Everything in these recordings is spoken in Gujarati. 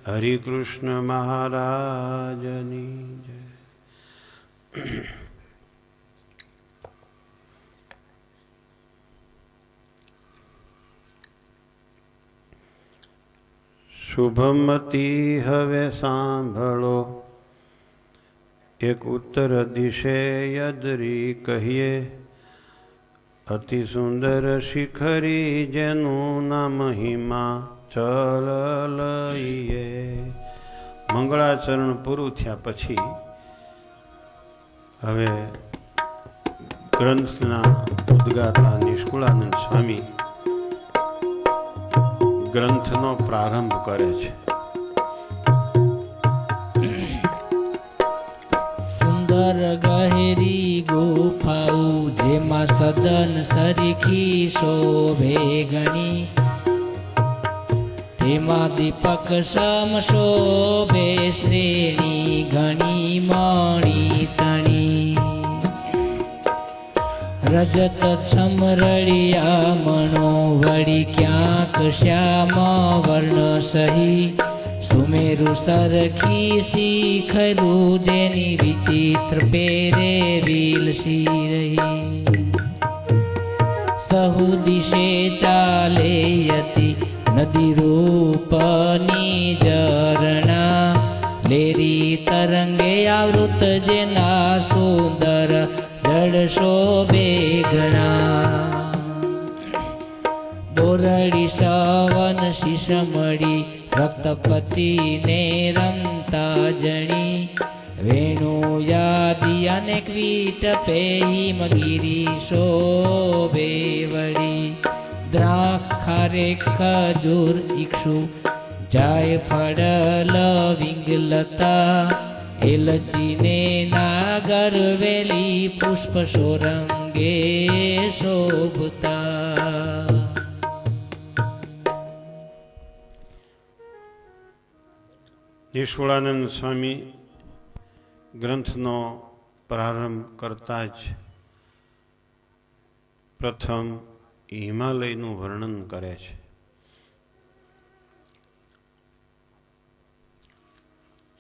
હરિ કૃષ્ણ મહારાજની જય. શુભમતી હવે સાંભળો, એક ઉત્તર દિશે યદરી કહીએ, અતિ સુંદર શિખરી જેનું નામ હિમાચલ લઈએ. મંગળાચરણ પૂરું થયા પછી હવે ગ્રંથના ઉદ્ગાતા નિષ્કુળાનંદ સ્વામી ગ્રંથનો પ્રારંભ કરે છે. સુંદર ગહેરી ગુફાઓ જેમાં સદન સરીખી શોભે ગણી, તેમાં દીપક સમ શોભે શ્રેણી ઘણી મણી તણી. રજત સમરળિયા મણો વળી ક્યાંક શ્યામ વર્ણ સહી, સુમેરુ સરખી શીખરું જેની વિચિત્ર પેરે વિલસી રહી. સહુ દિશે ચાલે યતિ નદી રૂપની ઝરણા, લેરી તરંગે આવૃત જેના સુંદર જળ શોભે ઘણા. બોરડી સવન શીશમડી રક્તપતિ ને રમતા જણી, વેણુ યાદી અનેક વીટ પેહી મગીરી શોભે વળી. દ્રાક્ષારે ખજૂર ઈક્ષુ જાય ફળ લવિંગ લતા, એલચીને નાગર વેલી પુષ્પ સોરંગે શોભતા. નિષ્કુળાનંદ સ્વામી ગ્રંથનો પ્રારંભ કરતા જ પ્રથમ હિમાલયનું વર્ણન કરે છે.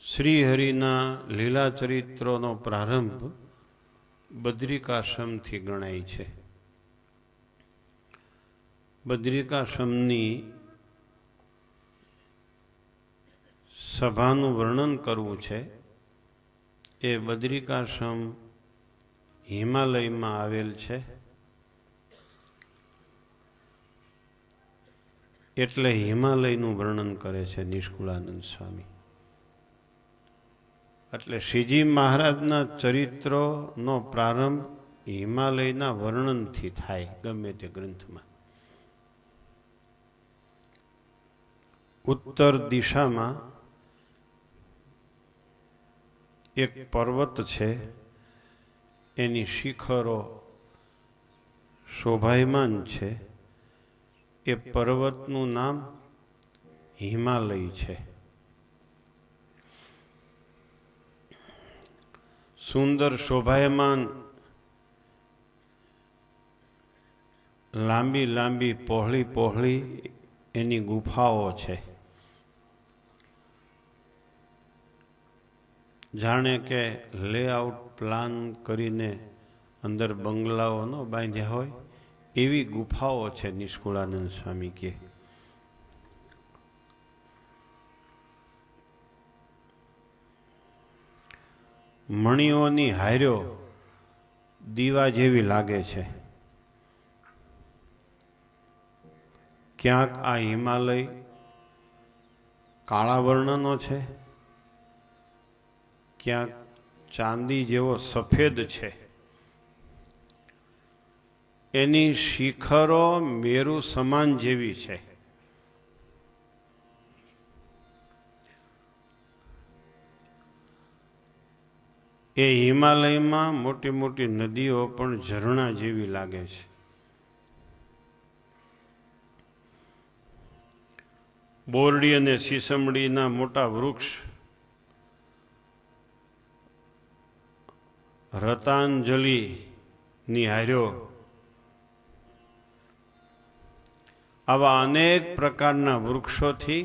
શ્રી હરિના લીલા ચરિત્રોનો પ્રારંભ બદ્રિકાશ્રમથી ગણાય છે. બદ્રિકાશ્રમની સભાનું વર્ણન કરવું છે. એ બદ્રિકાશ્રમ હિમાલયમાં આવેલ છે, એટલે હિમાલયનું વર્ણન કરે છે નિષ્કુળાનંદ સ્વામી. એટલે શ્રીજી મહારાજના ચરિત્રોનો પ્રારંભ હિમાલયના વર્ણનથી થાય ગમે તે ગ્રંથમાં. ઉત્તર દિશામાં એક પર્વત છે, એની શિખરો શોભાયમાન છે. એ પર્વતનું નામ હિમાલય છે. સુંદર શોભાયમાન લાંબી લાંબી પહોળી પહોળી એની ગુફાઓ છે. જાણે કે લેઆઉટ પ્લાન કરીને અંદર બંગલાઓ ન બાંધ્યા હોય એવી ગુફાઓ છે. નિષ્કુળાનંદ સ્વામી કહે મણીઓની હાર્યો દીવા જેવી લાગે છે. ક્યાંક આ હિમાલય કાળા વર્ણનો છે, ક્યાંક ચાંદી જેવો સફેદ છે. એની શિખરો મેરુ સમાન જેવી છે. એ હિમાલયમાં મોટી મોટી નદીઓ પણ ઝરણા જેવી લાગે છે. બોરડી અને સીસમડીના મોટા વૃક્ષ રતાંજલિની હાર્યો આવા અનેક પ્રકારના વૃક્ષોથી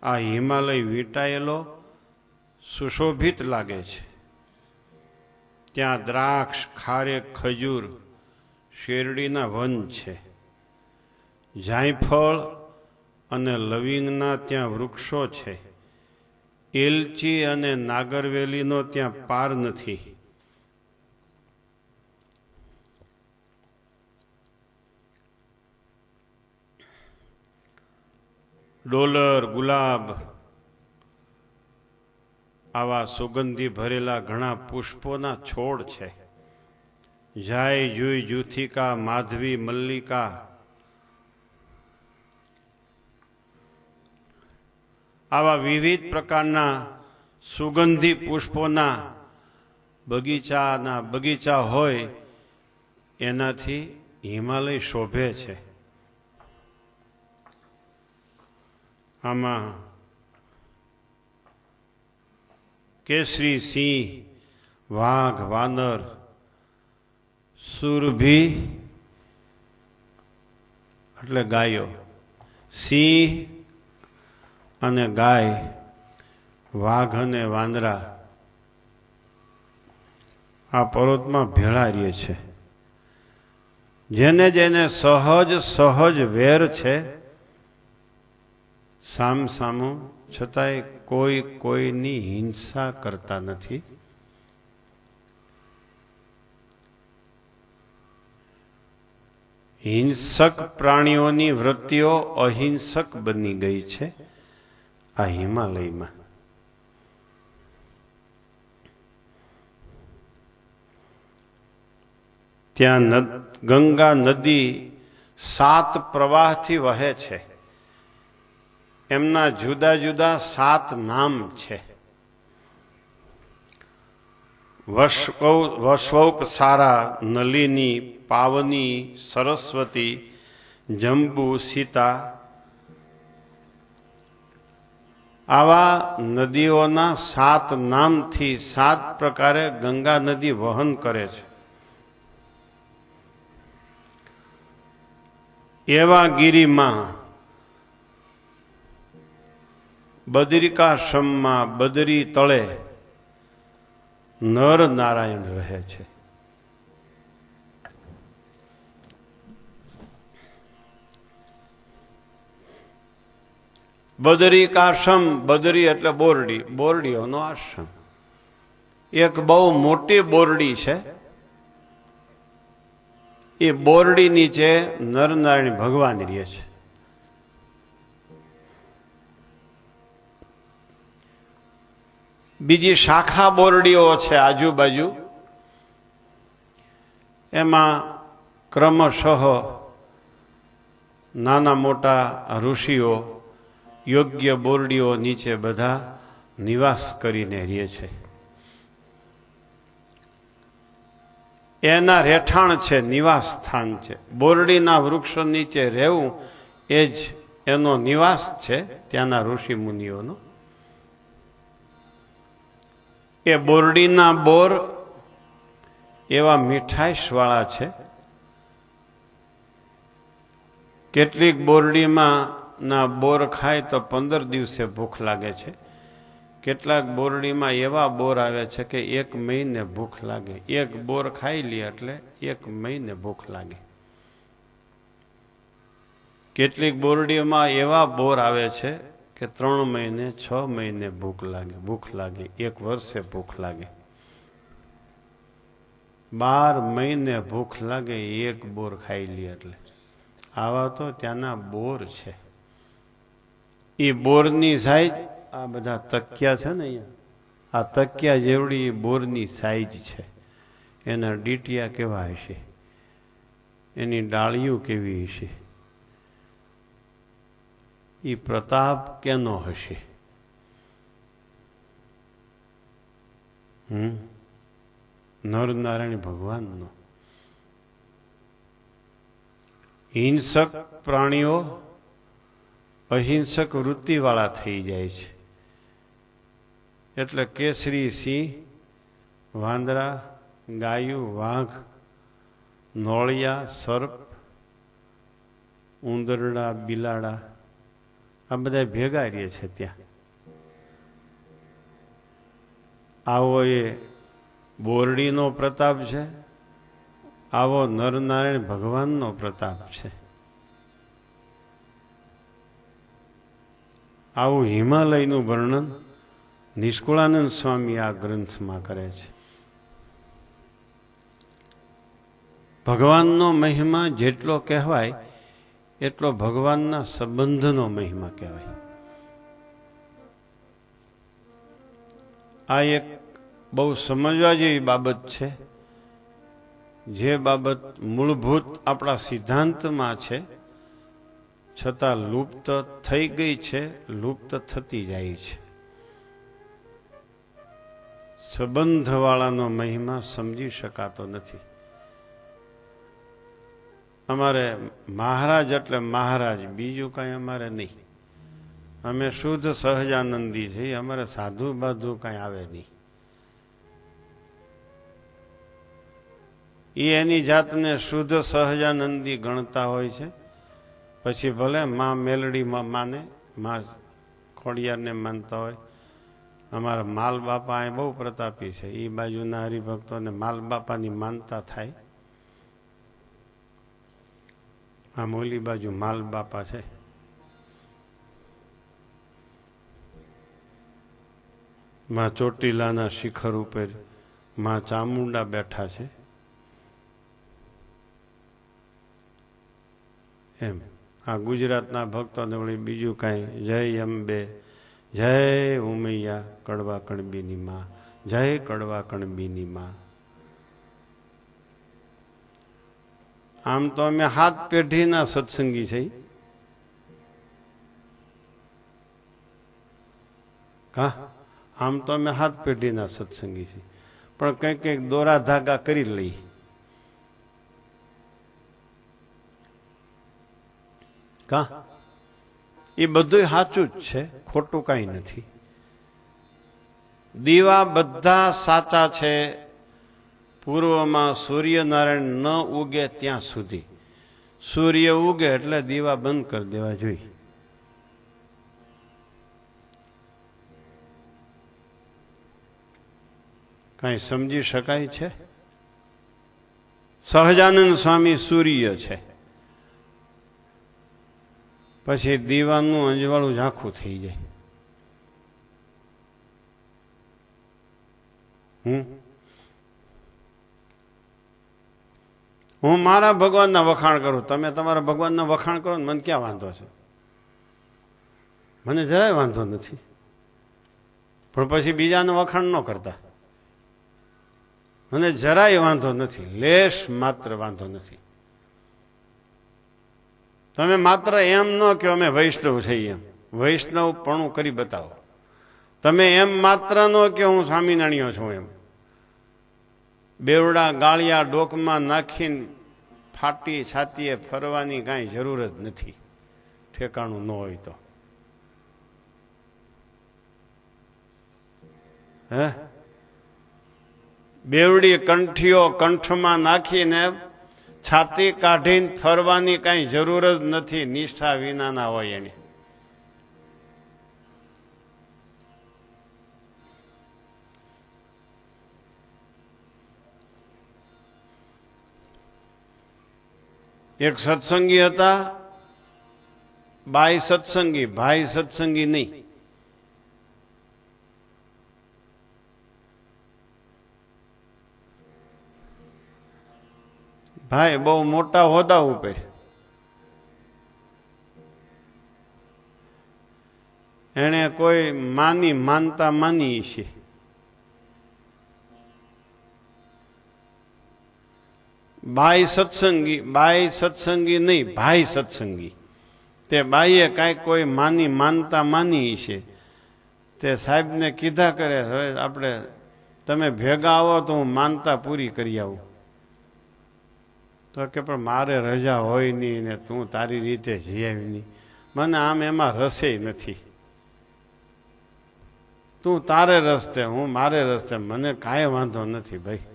આ હિમાલય વીંટાયેલો સુશોભિત લાગે છે. ત્યાં દ્રાક્ષ, ખારેક, ખજૂર, શેરડીના વન છે. જાયફળ અને લવિંગના ત્યાં વૃક્ષો છે. એલચી અને નાગરવેલીનો ત્યાં પાર નથી. ડોલર, ગુલાબ આવા સુગંધી ભરેલા ઘણા પુષ્પોના છોડ છે. જાય, જુઈ, જુથિકા, માધવી, મલ્લિકા આવા વિવિધ પ્રકારના સુગંધી પુષ્પોના બગીચા હોય એનાથી હિમાલય શોભે છે. આમાં કેસરી સિંહ, વાઘ, વાનર, સુરભી એટલે ગાયો, સિંહ અને ગાય, વાઘ અને વાંદરા આ પર્વતમાં ભેળા રહે છે. જેને જેને સહજ વેર છે, સામસામું, છતાંય કોઈની હિંસા કરતા નથી. હિંસક પ્રાણીઓની વૃત્તિઓ અહિંસક બની ગઈ છે આ હિમાલયમાં. ત્યાં ગંગા નદી 7 પ્રવાહથી વહે છે. એમના જુદા જુદા 7 નામ છે. વશવૌક સારા, નલિની, પાવની, સરસ્વતી, જંબુ, સીતા આવા નદીઓના 7 નામથી 7 પ્રકારે ગંગા નદી વહન કરે છે. એવા ગિરિમાં બદરિકાશ્રમમાં બદરી તળે નર નારાયણ રહે છે. બદરિકાશ્રમ, બદરી એટલે બોરડી, બોરડીઓનો આશ્રમ. એક બહુ મોટી બોરડી છે. એ બોરડી નીચે નરનારાયણ ભગવાન રહે છે. બીજી શાખા બોરડીઓ છે આજુબાજુ. એમાં ક્રમશઃ નાના મોટા ઋષિઓ યોગ્ય બોરડીઓ નીચે બધા નિવાસ કરીને રહે છે. એના રહેઠાણ છે, નિવાસ સ્થાન છે. બોરડીના વૃક્ષો નીચે રહેવું એ જ એનો નિવાસ છે, ત્યાંના ઋષિ મુનિઓનો. એ બોરડીના બોર એવા મીઠાઈશવાળા છે. કેટલીક બોરડીમાં ના બોર ખાય તો 15 દિવસે ભૂખ લાગે છે. કેટલાક બોરડીમાં એવા બોર આવે છે કે 1 મહિને ભૂખ લાગે. એક બોર ખાઈ લે એટલે 1 મહિને ભૂખ લાગે. કેટલીક બોરડીઓમાં એવા બોર આવે છે કે 3 મહિને 6 મહિને ભૂખ લાગે 1 વર્ષે ભૂખ લાગે. 12 મહિને ભૂખ લાગે 1 બોર ખાઈ લે એટલે. આવા તો ત્યાંના બોર છે. એ બોરની સાઈઝ આ બધા તકિયા છે ને અહીંયા, આ તકિયા જેવડી બોરની સાઈઝ છે. એના ડીટિયા કેવા હશે, એની ડાળીઓ કેવી હશે, એ પ્રતાપ કેનો હશે? નરનારાયણ ભગવાનનો. હિંસક પ્રાણીઓ અહિંસક વૃત્તિવાળા થઈ જાય છે. એટલે કેસરી સિંહ, વાંદરા, ગાયું, વાઘ, નોળિયા, સર્પ, ઉંદરડા, બિલાડા આ બધા ભેગા રહે છે ત્યાં. આવો એ બોરડીનો પ્રતાપ છે, આવો નરનારાયણ ભગવાનનો પ્રતાપ છે, આવું હિમાલયનું વર્ણન નિષ્કુળાનંદ સ્વામી આ ગ્રંથમાં કરે છે. ભગવાનનો મહિમા જેટલો કહેવાય એટલો ભગવાનના સંબંધનો મહિમા કહેવાય. આ એક બહુ સમજવા જેવી બાબત છે, જે બાબત મૂળભૂત આપણા સિદ્ધાંતમાં છે, છતાં લુપ્ત થઈ ગઈ છે, લુપ્ત થતી જાય છે. સંબંધવાળાનો મહિમા સમજી શકાતો નથી. અમારે મહારાજ એટલે મહારાજ, બીજું કાંઈ અમારે નહીં. અમે શુદ્ધ સહજાનંદી છીએ, અમારે સાધુ બાધુ કાંઈ આવે નહીં. એ એની જાતને શુદ્ધ સહજાનંદી ગણતા હોય છે. પછી ભલે માં મેલડીમાં માને, માં ખોડિયારને માનતા હોય. અમારા માલ બાપા અહીં બહુ પ્રતાપી છે, એ બાજુના હરિભક્તોને માલ બાપાની માનતા થાય. આ મોલી બાજુ માલ બાપા છે. માં ચોટીલાના શિખર ઉપર માં ચામુંડા બેઠા છે. એમ આ ગુજરાતના ભક્તોને વળી બીજું કાંઈ જય અંબે, જય ઉમૈયા, કડવા કણબીની માં, જય કડવા કણબીની માં. આમ તો અમે 7 પેઢીના સત્સંગી છે. હા, આમ તો અમે 7 પેઢીના સત્સંગી છીએ, પણ કંઈક કંઈક દોરા ધાગા કરી લઈ. કા એ બધું સાચું જ છે, ખોટું કાંઈ નથી. દીવા બધા સાચા છે પૂર્વમાં સૂર્યનારાયણ ન ઉગે ત્યાં સુધી. સૂર્ય ઉગે એટલે દીવા બંધ કરી દેવા જોઈએ. કાંઈ સમજી શકાય છે? સહજાનંદ સ્વામી સૂર્ય છે, પછી દીવાનું અંજવાળું ઝાંખું થઈ જાય. હું મારા ભગવાનના વખાણ કરું, તમે તમારા ભગવાનના વખાણ કરો ને મને ક્યાં વાંધો છે? મને જરાય વાંધો નથી, પણ પછી બીજાનું વખાણ ન કરતા મને જરાય વાંધો નથી, લેશ માત્ર વાંધો નથી. તમે માત્ર એમ ન કહો અમે વૈષ્ણવ છીએ, એમ વૈષ્ણવપણું કરી બતાવો. તમે એમ માત્ર ન કહો હું સ્વામિનારાયણ છું, એમ બેવડા ગાળિયા ડોકમાં નાખીને ફાટી છાતીએ ફરવાની કાંઈ જરૂર જ નથી, ઠેકાણું ન હોય તો. હે, બેવડી કંઠીઓ કંઠમાં નાખીને છાતી કાઢીને ફરવાની કાંઈ જરૂર જ નથી, નિષ્ઠા વિનાના હોય એને. એક સત્સંગી હતા, બાઈ સત્સંગી, ભાઈ સત્સંગી નહીં. ભાઈ બહુ મોટા હોદ્દા ઉપર, એને કોઈ માની માનતા માની છે. બાઈ સત્સંગી નહીં, ભાઈ સત્સંગી. તે બાઈએ કાંઈક કોઈ માની માનતા માની છે. તે સાહેબને કીધા કરે, હવે આપણે તમે ભેગા આવો તો હું માનતા પૂરી કરી આવું. તો કે પણ મારે રજા હોય નહીં ને તું તારી રીતે જઈ આવી નહીં, મને આમ એમાં રસે નથી. તું તારે રસ્તે, હું મારે રસ્તે, મને કાંઈ વાંધો નથી ભાઈ.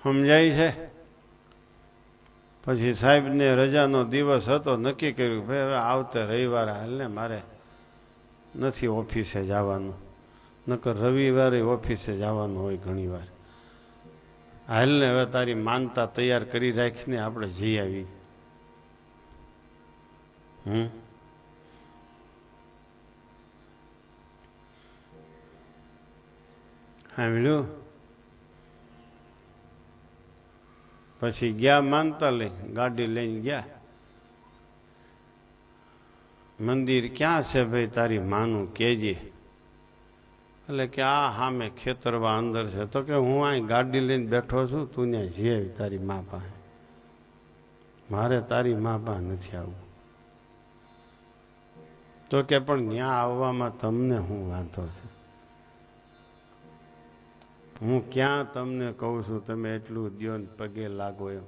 સમજાય છે? પછી સાહેબને રજાનો દિવસ હતો, નક્કી કર્યું ભાઈ હવે આવતે રવિવારે હાલને મારે નથી ઓફિસે જવાનું, નકર રવિવારે ઓફિસે જવાનું હોય ઘણીવાર. હાલને હવે તારી માનતા તૈયાર કરી રાખીને આપણે જઈ આવી. સાંભળ્યું? પછી ગયા માનતા લઈ, ગાડી લઈને ગયા. મંદિર ક્યાં છે ભાઈ તારી માનું કેજે. એટલે કે આ સામે ખેતરવા અંદર છે. તો કે હું અહીં ગાડી લઈને બેઠો છું, તું ત્યાં જઈ આવી તારી મા પાસે. મારે તારી મા પાસે નથી આવવું. તો કે પણ ત્યાં આવવામાં તમને શું વાંધો છે? હું ક્યાં તમને કહું છું તમે એટલું દ્યો ને પગે લાગો એમ.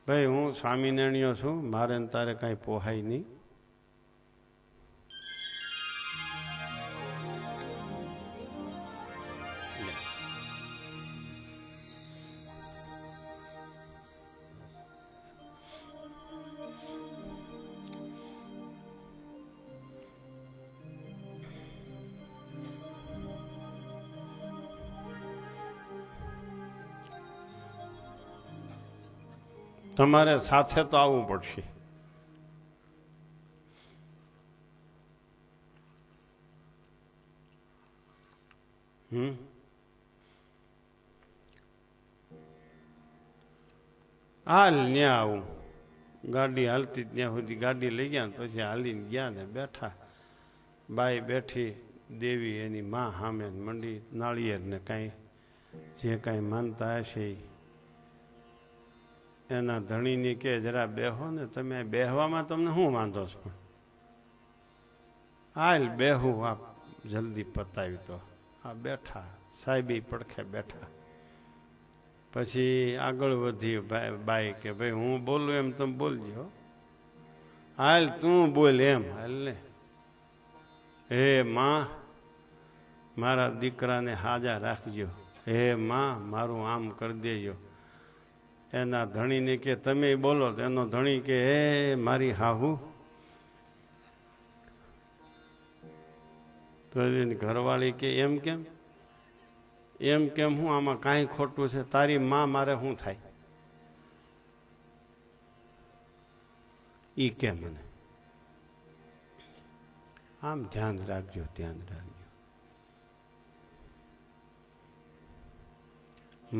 ભાઈ હું સ્વામિનારાયણ છું, મારે ને તારે કાંઈ પોહાય નહીં. તમારે સાથે તો આવવું પડશે. હાલ ન્યા આવું. ગાડી હાલતી ત્યાં સુધી ગાડી લઈ ગયા, પછી હાલીને ગયા ને બેઠા. બાઈ બેઠી, દેવી એની માં સામે મંડી નાળિયેર ને કાંઈ જે કાંઈ માનતા હશે એના ધણીની કે જરા બેહો ને તમે. બેહવામાં તમને શું વાંધો છો? હાલ બેહું, આ જલ્દી પતાવી તો. આ બેઠા, સાહેબી પડખે બેઠા. પછી આગળ વધી બાઈ કે ભાઈ હું બોલું એમ તમે બોલજો. હાલ તું બોલ એમ. હાલ ને, હે માં મારા દીકરાને હાજા રાખજો. હે માં મારું આમ કરી દેજો. એના ધણીને કે તમે બોલો. તો એનો ધણી કે હે મારી હાહુ. તો એની ઘરવાળી કે એમ કેમ? એમ કેમ? હું આમાં કાંઈ ખોટું છે? તારી માં મારે શું થાય? ઈ કે મને આમ ધ્યાન રાખજો, ધ્યાન રાખજો.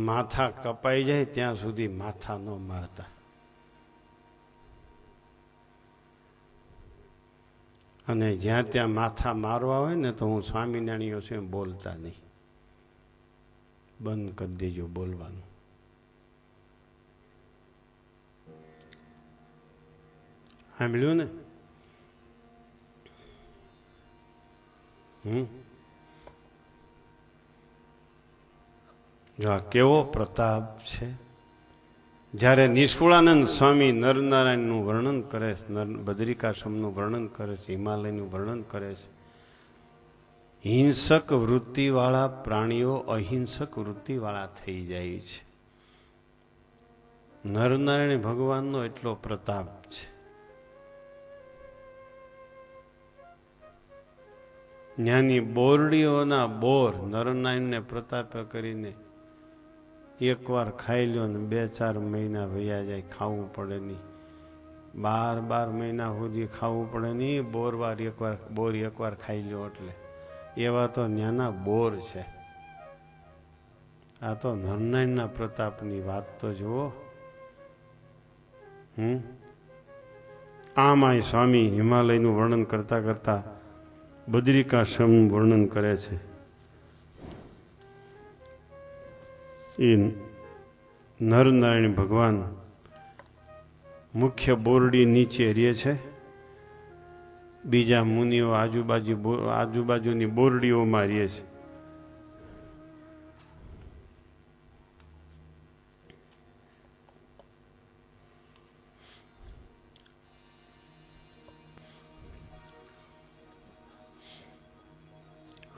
માથા કપાઈ જાય ત્યાં સુધી માથા ન મારતા. અને જ્યાં ત્યાં માથા મારવા હોય ને તો હું સ્વામિનારાયણ છું એમ બોલતા નહીં. બંધ કરી દેજો બોલવાનું. સાંભળ્યું ને? જો આ કેવો પ્રતાપ છે. જ્યારે નિષ્કુળાનંદ સ્વામી નરનારાયણનું વર્ણન કરે છે, બદ્રિકાશ્રમનું વર્ણન કરે છે, હિમાલયનું વર્ણન કરે છે, હિંસક વૃત્તિવાળા પ્રાણીઓ અહિંસક વૃત્તિવાળા થઈ જાય છે. નરનારાયણ ભગવાનનો એટલો પ્રતાપ છે. જ્ઞાની બોરડીઓના બોર નરનારાયણને પ્રતાપે કરીને એકવાર ખાઈ લ્યો ને 2-4 મહિના વયા જાય, ખાવું પડે નહીં. 12 મહિના સુધી ખાવું પડે નહીં. બોર એકવાર ખાઈ લ્યો એટલે. એવા તો ન્યાના બોર છે. આ તો નરનારાયણના પ્રતાપની વાત તો જુઓ. આમાંય સ્વામી હિમાલયનું વર્ણન કરતા કરતા બદ્રિકાશ્રમનું વર્ણન કરે છે. એ નરનારાયણ ભગવાન મુખ્ય બોરડી નીચે રહે છે. બીજા મુનિઓ આજુબાજુની બોરડીઓમાં રહે છે.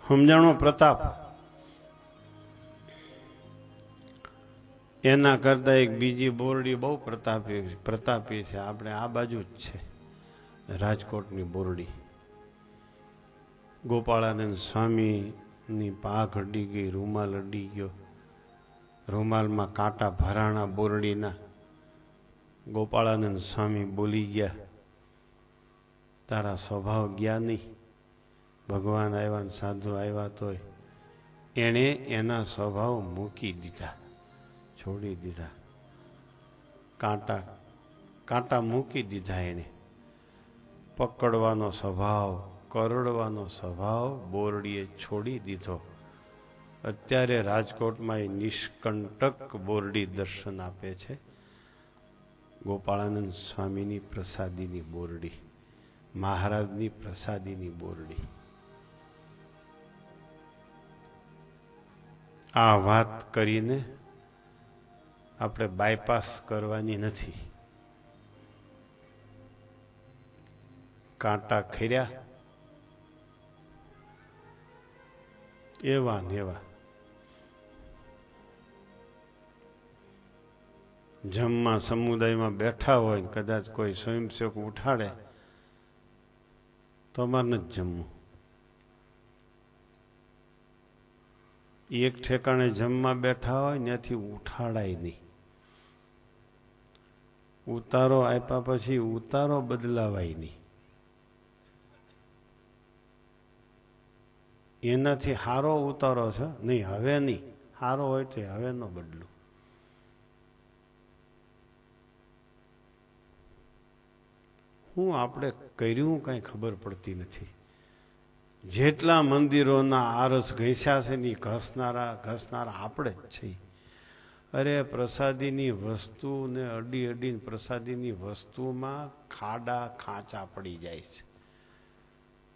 સમજાણો પ્રતાપ. એના કરતા એક બીજી બોરડી બહુ પ્રતાપી છે, આપણે આ બાજુ જ છે, રાજકોટની બોરડી. ગોપાળાનંદ સ્વામીની પાઘ અડી ગઈ, રૂમાલ અડી ગયો, રૂમાલમાં કાંટા ભરાણા બોરડીના. ગોપાળાનંદ સ્વામી બોલી ગયા, તારા સ્વભાવ ગયા નહીં. ભગવાન આવ્યા ને સાધુ આવ્યા તોય એણે એના સ્વભાવ મૂકી દીધા, છોડી દીધા. કાંટા મૂકી દીધા એણે. પકડવાનો સ્વભાવ, કરડવાનો સ્વભાવ બોરડીએ છોડી દીધો. અત્યારે રાજકોટમાં એ નિષ્કંટક બોરડી દર્શન આપે છે. ગોપાળાનંદ સ્વામીની પ્રસાદીની બોરડી, મહારાજની પ્રસાદીની બોરડી. આ વાત કરીને આપણે બાયપાસ કરવાની નથી. કાંટા ખર્યા એવા ને એવા. જમવા સમુદાયમાં બેઠા હોય ને કદાચ કોઈ સ્વયંસેવક ઉઠાડે તો અમારે નથી જમવું. એક ઠેકાણે જમવા બેઠા હોય ત્યાંથી ઉઠાડાય નહીં. ઉતારો આપ્યા પછી ઉતારો બદલાવાય નહીં. એનાથી હારો ઉતારો છે નહીં, હવે નહીં. હારો હોય તો હવે ન બદલું. હું આપણે કર્યું કઈ ખબર પડતી નથી. જેટલા મંદિરોના આરસ ઘસ્યા છે ને ઘસનારા આપણે જ છીએ. અરે પ્રસાદીની વસ્તુને અડીને પ્રસાદીની વસ્તુમાં ખાંચા પડી જાય છે.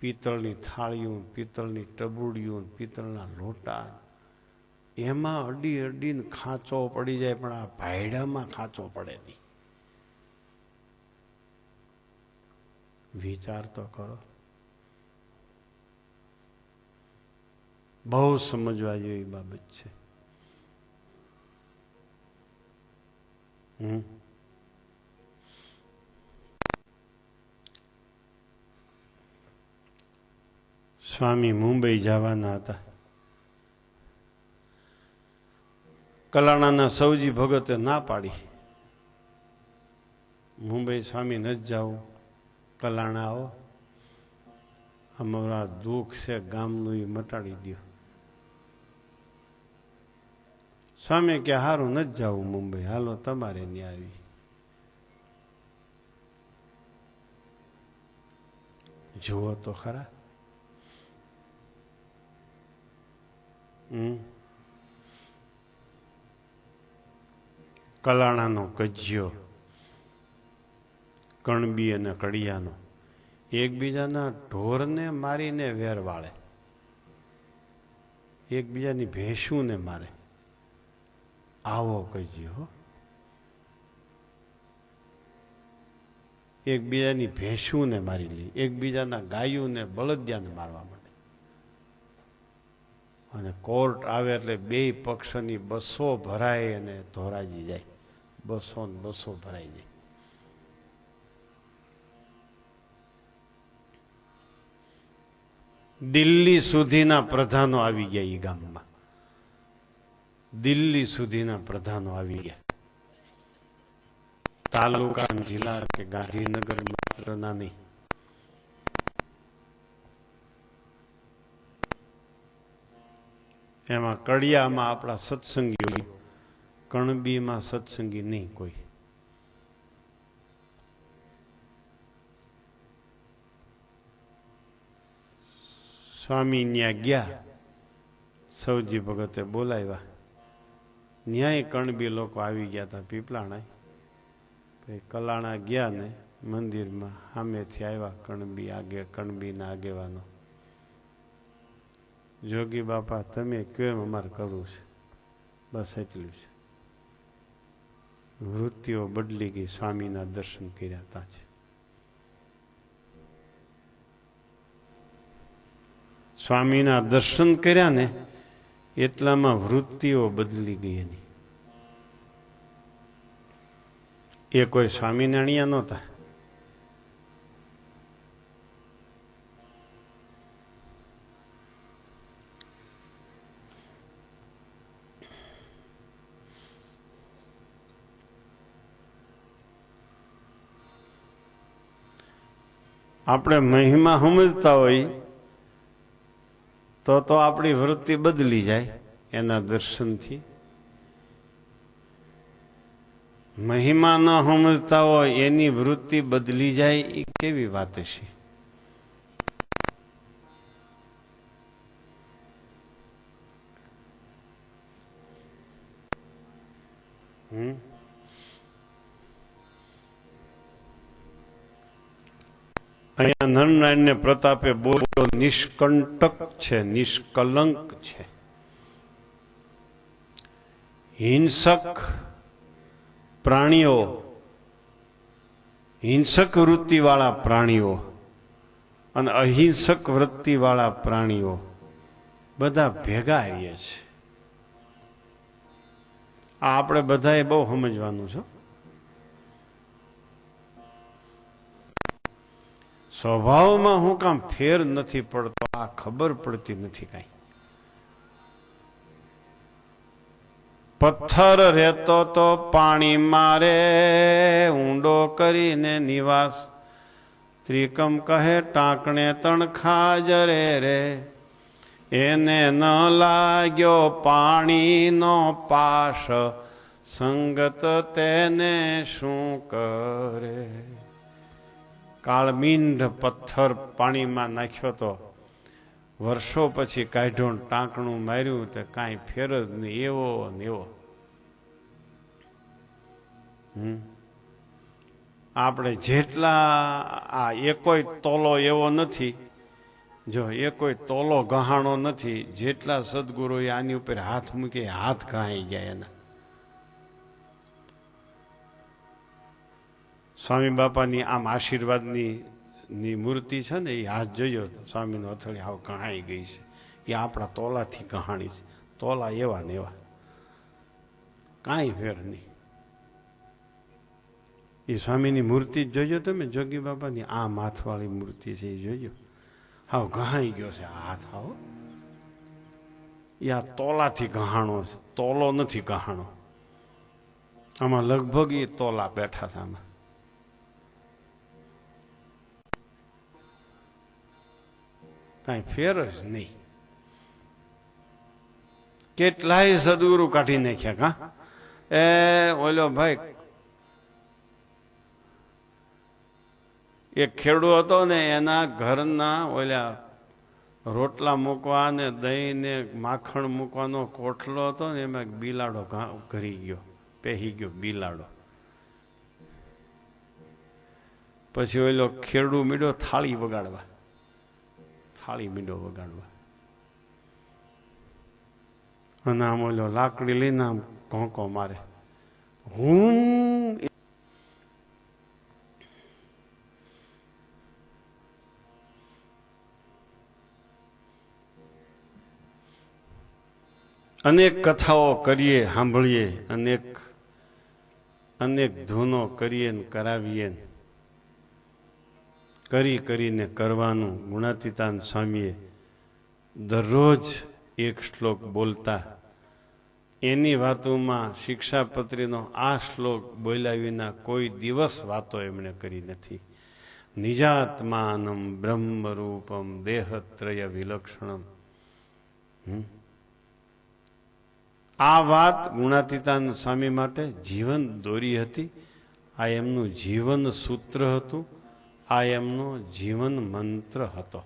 પિત્તળની થાળીઓ, પિત્તળની ટબુડીઓ, પિત્તળના લોટા, એમાં અડીને ખાંચો પડી જાય, પણ આ ભાયડામાં ખાંચો પડે નહીં. વિચાર તો કરો. બહુ સમજવા જેવી બાબત છે. સ્વામી મુંબઈ જવાના હતા. કલાણાના સૌજી ભગતે ના પાડી, મુંબઈ સ્વામી નથી જાવું, કલાણા આવો, અમારા દુઃખ છે ગામનું એ મટાડી દો. સ્વામી કે હારું નથી જવું મુંબઈ, હાલો તમારે ત્યાં આવી. જુઓ તો ખરા. કલાણાનો કજ્યો, કણબી અને કડિયાનો એકબીજાના ઢોરને મારીને વેર વાળે, એકબીજાની ભેંસુને મારે. આવો કજ્યો. એકબીજાની ભેંસુને મારી લે, એકબીજાના ગાયુંને બળદિયાને મારવા માંડે. અને કોર્ટ આવે એટલે બે પક્ષની બસો ભરાય અને ધોરાજી જાય. બસો ભરાઈ જાય. દિલ્હી સુધીના પ્રધાનો આવી ગયા એ ગામમાં. દિલ્હી સુધીના પ્રધાનો આવી ગયા. તાલુકા, જિલ્લા કે ગાંધીનગર માત્રના નહીં. એમાં કડિયામાં આપણા સત્સંગીઓ, કણબીમાં સત્સંગી નહીં કોઈ. સ્વામી ન્યા ગયા, સૌજી ભગતે બોલાવ્યા. ન્યાય કણબી લોકો આવી ગયા હતા પીપલાણા. કલાણા ગયા ને મંદિરમાં સામેથી આવ્યા કણબીના આગેવાનો. જોગી બાપા તમે કેમ અમારે કરવું છે? બસ એટલું છે. વૃત્તિઓ બદલી ગઈ. સ્વામીના દર્શન કર્યા હતા છે. સ્વામીના દર્શન કર્યા ને એટલામાં વૃત્તિઓ બદલી ગઈ એની. એ કોઈ સ્વામિનારાયણ નહોતા. આપણે મહિમા સમજતા હોય તો આપણી વૃત્તિ બદલી જાય એના દર્શનથી. મહિમા ન સમજતા હોય એની વૃત્તિ બદલી જાય એ કેવી વાત છે? અહીંયા નરનારાયણને પ્રતાપે બોલ્યો નિષ્કંટક છે, નિષ્કલંક છે. હિંસક પ્રાણીઓ, હિંસક વૃત્તિવાળા પ્રાણીઓ અને અહિંસક વૃત્તિવાળા પ્રાણીઓ બધા ભેગા રહીએ છે. આ આપણે બધાએ બહુ સમજવાનું છે. સ્વભાવમાં હું કામ ફેર નથી પડતો આ ખબર પડતી નથી કાંઈ. પથ્થર રહેતો તો પાણી મારે ઊંડો કરીને નિવાસ, ત્રિકમ કહે ટાંકણે તણખા જરે રે, એને ન લાગ્યો પાણીનો પાશ, સંગત તેને શું કરે. કાળમીંઢ પથ્થર પાણીમાં નાખ્યો તો વર્ષો પછી કાઢ્યો ટાંકણું માર્યું તો કાંઈ ફેર જ નહીં, એવો ને એવો. આપણે જેટલા આ એકોય તોલો એવો નથી, જો એકોય તોલો ગહાણો નથી, જેટલા સદગુરુએ આની ઉપર હાથ મૂકી હાથ ગહાઈ ગયા એના. સ્વામી બાપાની આમ આશીર્વાદની મૂર્તિ છે ને, એ હાથ જોયો સ્વામીનો અથડી હાવ કહાઈ ગઈ છે. એ આપણા તોલાથી કહાણી છે. તોલા એવા ને એવા, કાંઈ ફેર નહીં. એ સ્વામીની મૂર્તિ જ જોજો તમે, જોગી બાપાની આમ હાથવાળી મૂર્તિ છે એ જોજો, હાવ કહાઈ ગયો છે હાથ. હાવ એ આ તોલાથી કહાણો છે, તોલો નથી કહાણો. આમાં લગભગ એ તોલા બેઠા છે આમાં. કાંઈ ફેર જ નહીં. કેટલાય સદગુરુ કાઢી નાખ્યા. કા એ ઓલો ભાઈ એક ખેડૂ હતો ને, એના ઘરના ઓલા રોટલા મૂકવા ને દહીં ને માખણ મૂકવાનો કોઠલો હતો ને, એમાં બિલાડો ઘરી ગયો, પહેરી ગયો બિલાડો. પછી ઓલો ખેડૂ મીડો થાળી વગાડવા, થાળી મીંડો વગાડવા, અને આમ ઓલો લાકડી લઈને આમ ઘોંકો મારે. હું અનેક કથાઓ કરીએ, સાંભળીએ, અનેક ધૂનો કરીએ ને કરાવીએ, કરીને કરવાનું. ગુણાતીતાન સ્વામીએ દરરોજ એક શ્લોક બોલતા. એની વાતોમાં શિક્ષાપત્રીનો આ શ્લોક બોલ્યા વિના કોઈ દિવસ વાતો એમણે કરી નથી. નિજાત્માનમ બ્રહ્મરૂપમ દેહત્રય વિલક્ષણમ. આ વાત ગુણાતીતાન સ્વામી માટે જીવન દોરી હતી. આ એમનું જીવન સૂત્ર હતું, આ એમનો જીવન મંત્ર હતો.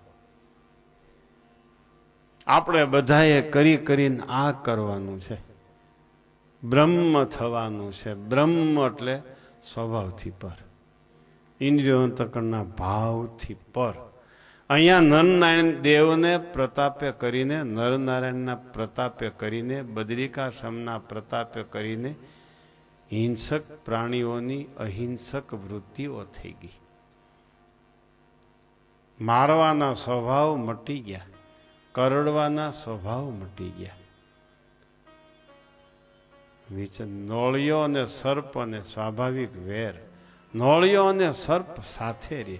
આપણે બધાએ કરીને આ કરવાનું છે, બ્રહ્મ થવાનું છે. બ્રહ્મ એટલે સ્વભાવથી પર, ઇન્દ્રિયો અંતકરણના ભાવથી પર. અહીંયા નરનારાયણ દેવને પ્રતાપે કરીને, નરનારાયણના પ્રતાપે કરીને, બદ્રિકાશ્રમના પ્રતાપે કરીને હિંસક પ્રાણીઓની અહિંસક વૃત્તિઓ થઈ ગઈ. મારવાના સ્વભાવ મટી ગયા, કરડવાના સ્વભાવ મટી ગયા. નોળિયો અને સર્પ અને સ્વાભાવિક વેર. નોળિયો અને સર્પ સાથે રહે.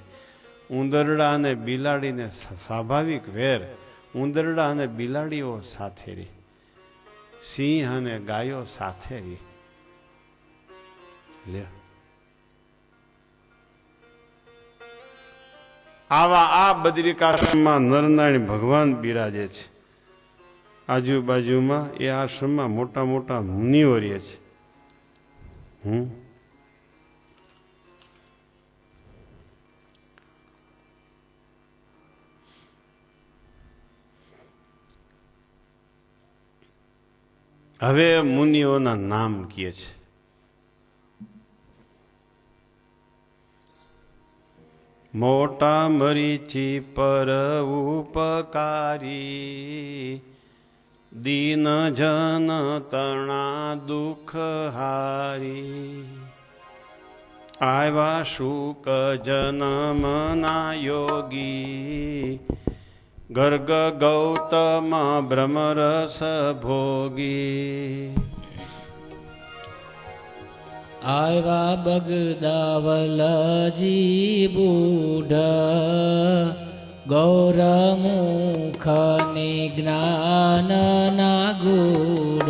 ઉંદરડા અને બિલાડીને સ્વાભાવિક વેર. ઉંદરડા અને બિલાડીઓ સાથે રહે. સિંહ અને ગાયો સાથે રહે. લે આવા આ બદ્રિકાશ્રમમાં નરનારાયણ ભગવાન બિરાજે છે. આજુબાજુમાં એ આશ્રમમાં મોટા મોટા મુનિઓ રહે છે. હવે મુનિઓના નામ કહે છે. મોટા મરીચી પર ઉપકારી, દીન જન તણા દુઃખ હારી. આવ્યા શુક જનમના યોગી, ગર્ગ ગૌતમ બ્રહ્મરસ ભોગી. આવ્યા બગદાવલજી બુઢ, ગૌરમુખ ને જ્ઞાનના ગુડ.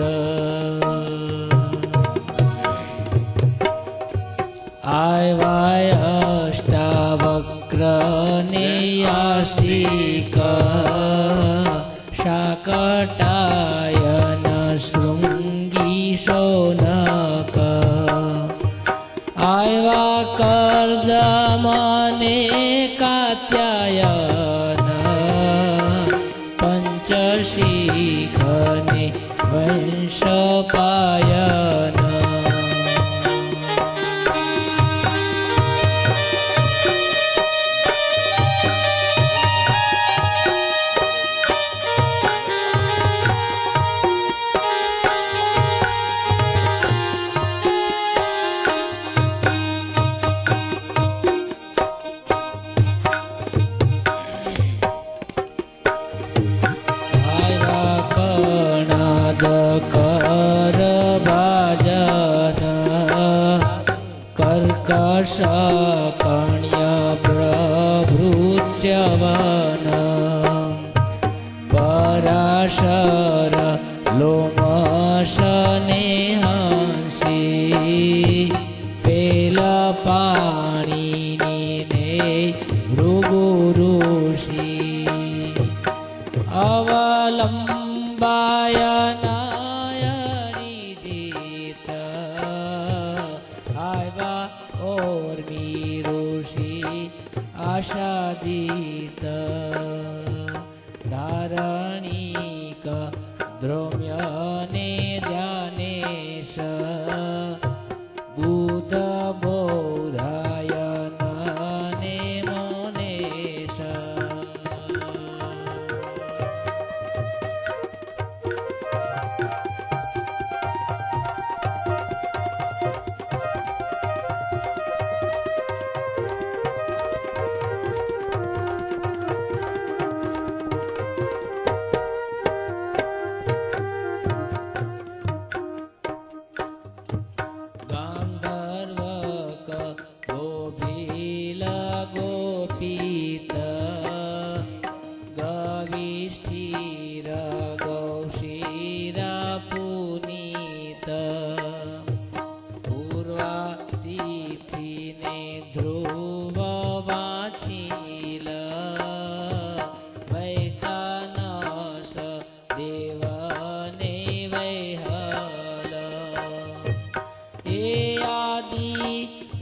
આવ્યા અષ્ટાવક્ર ને આસ્તિક, શાકટાયન શૃંગી શૌનક. આવ્યા કર્દમને કાત્યાયન, પંચશીખને વંશપાયન. કર્કશકણ્ય પ્રભૃત્યવન, પરાશર લોમશને હંસી. પેલા પાણીની ને ભૃગુ ઋષિ, અવલંબાયન આશાદિત. ધારણીક દ્રવ્ય ને ધ્યાનેશ, બુદ્ધ બોધાયન ને મોનેશ.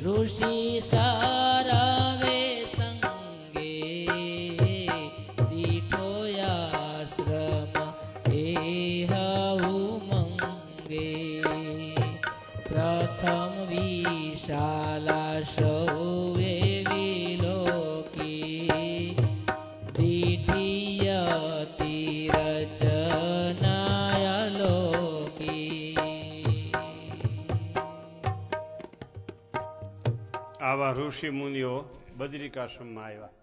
ઋષિ સરવે સંગે, દીઠોયાશ્રમ એહ ઉમંગે. પ્રથમ વિશાલા સૌએ વિલોકી, દીઠિયતિ રચનાય લોકી. આવા ઋષિ મુનિઓ બદ્રિકાશ્રમમાં આવ્યા.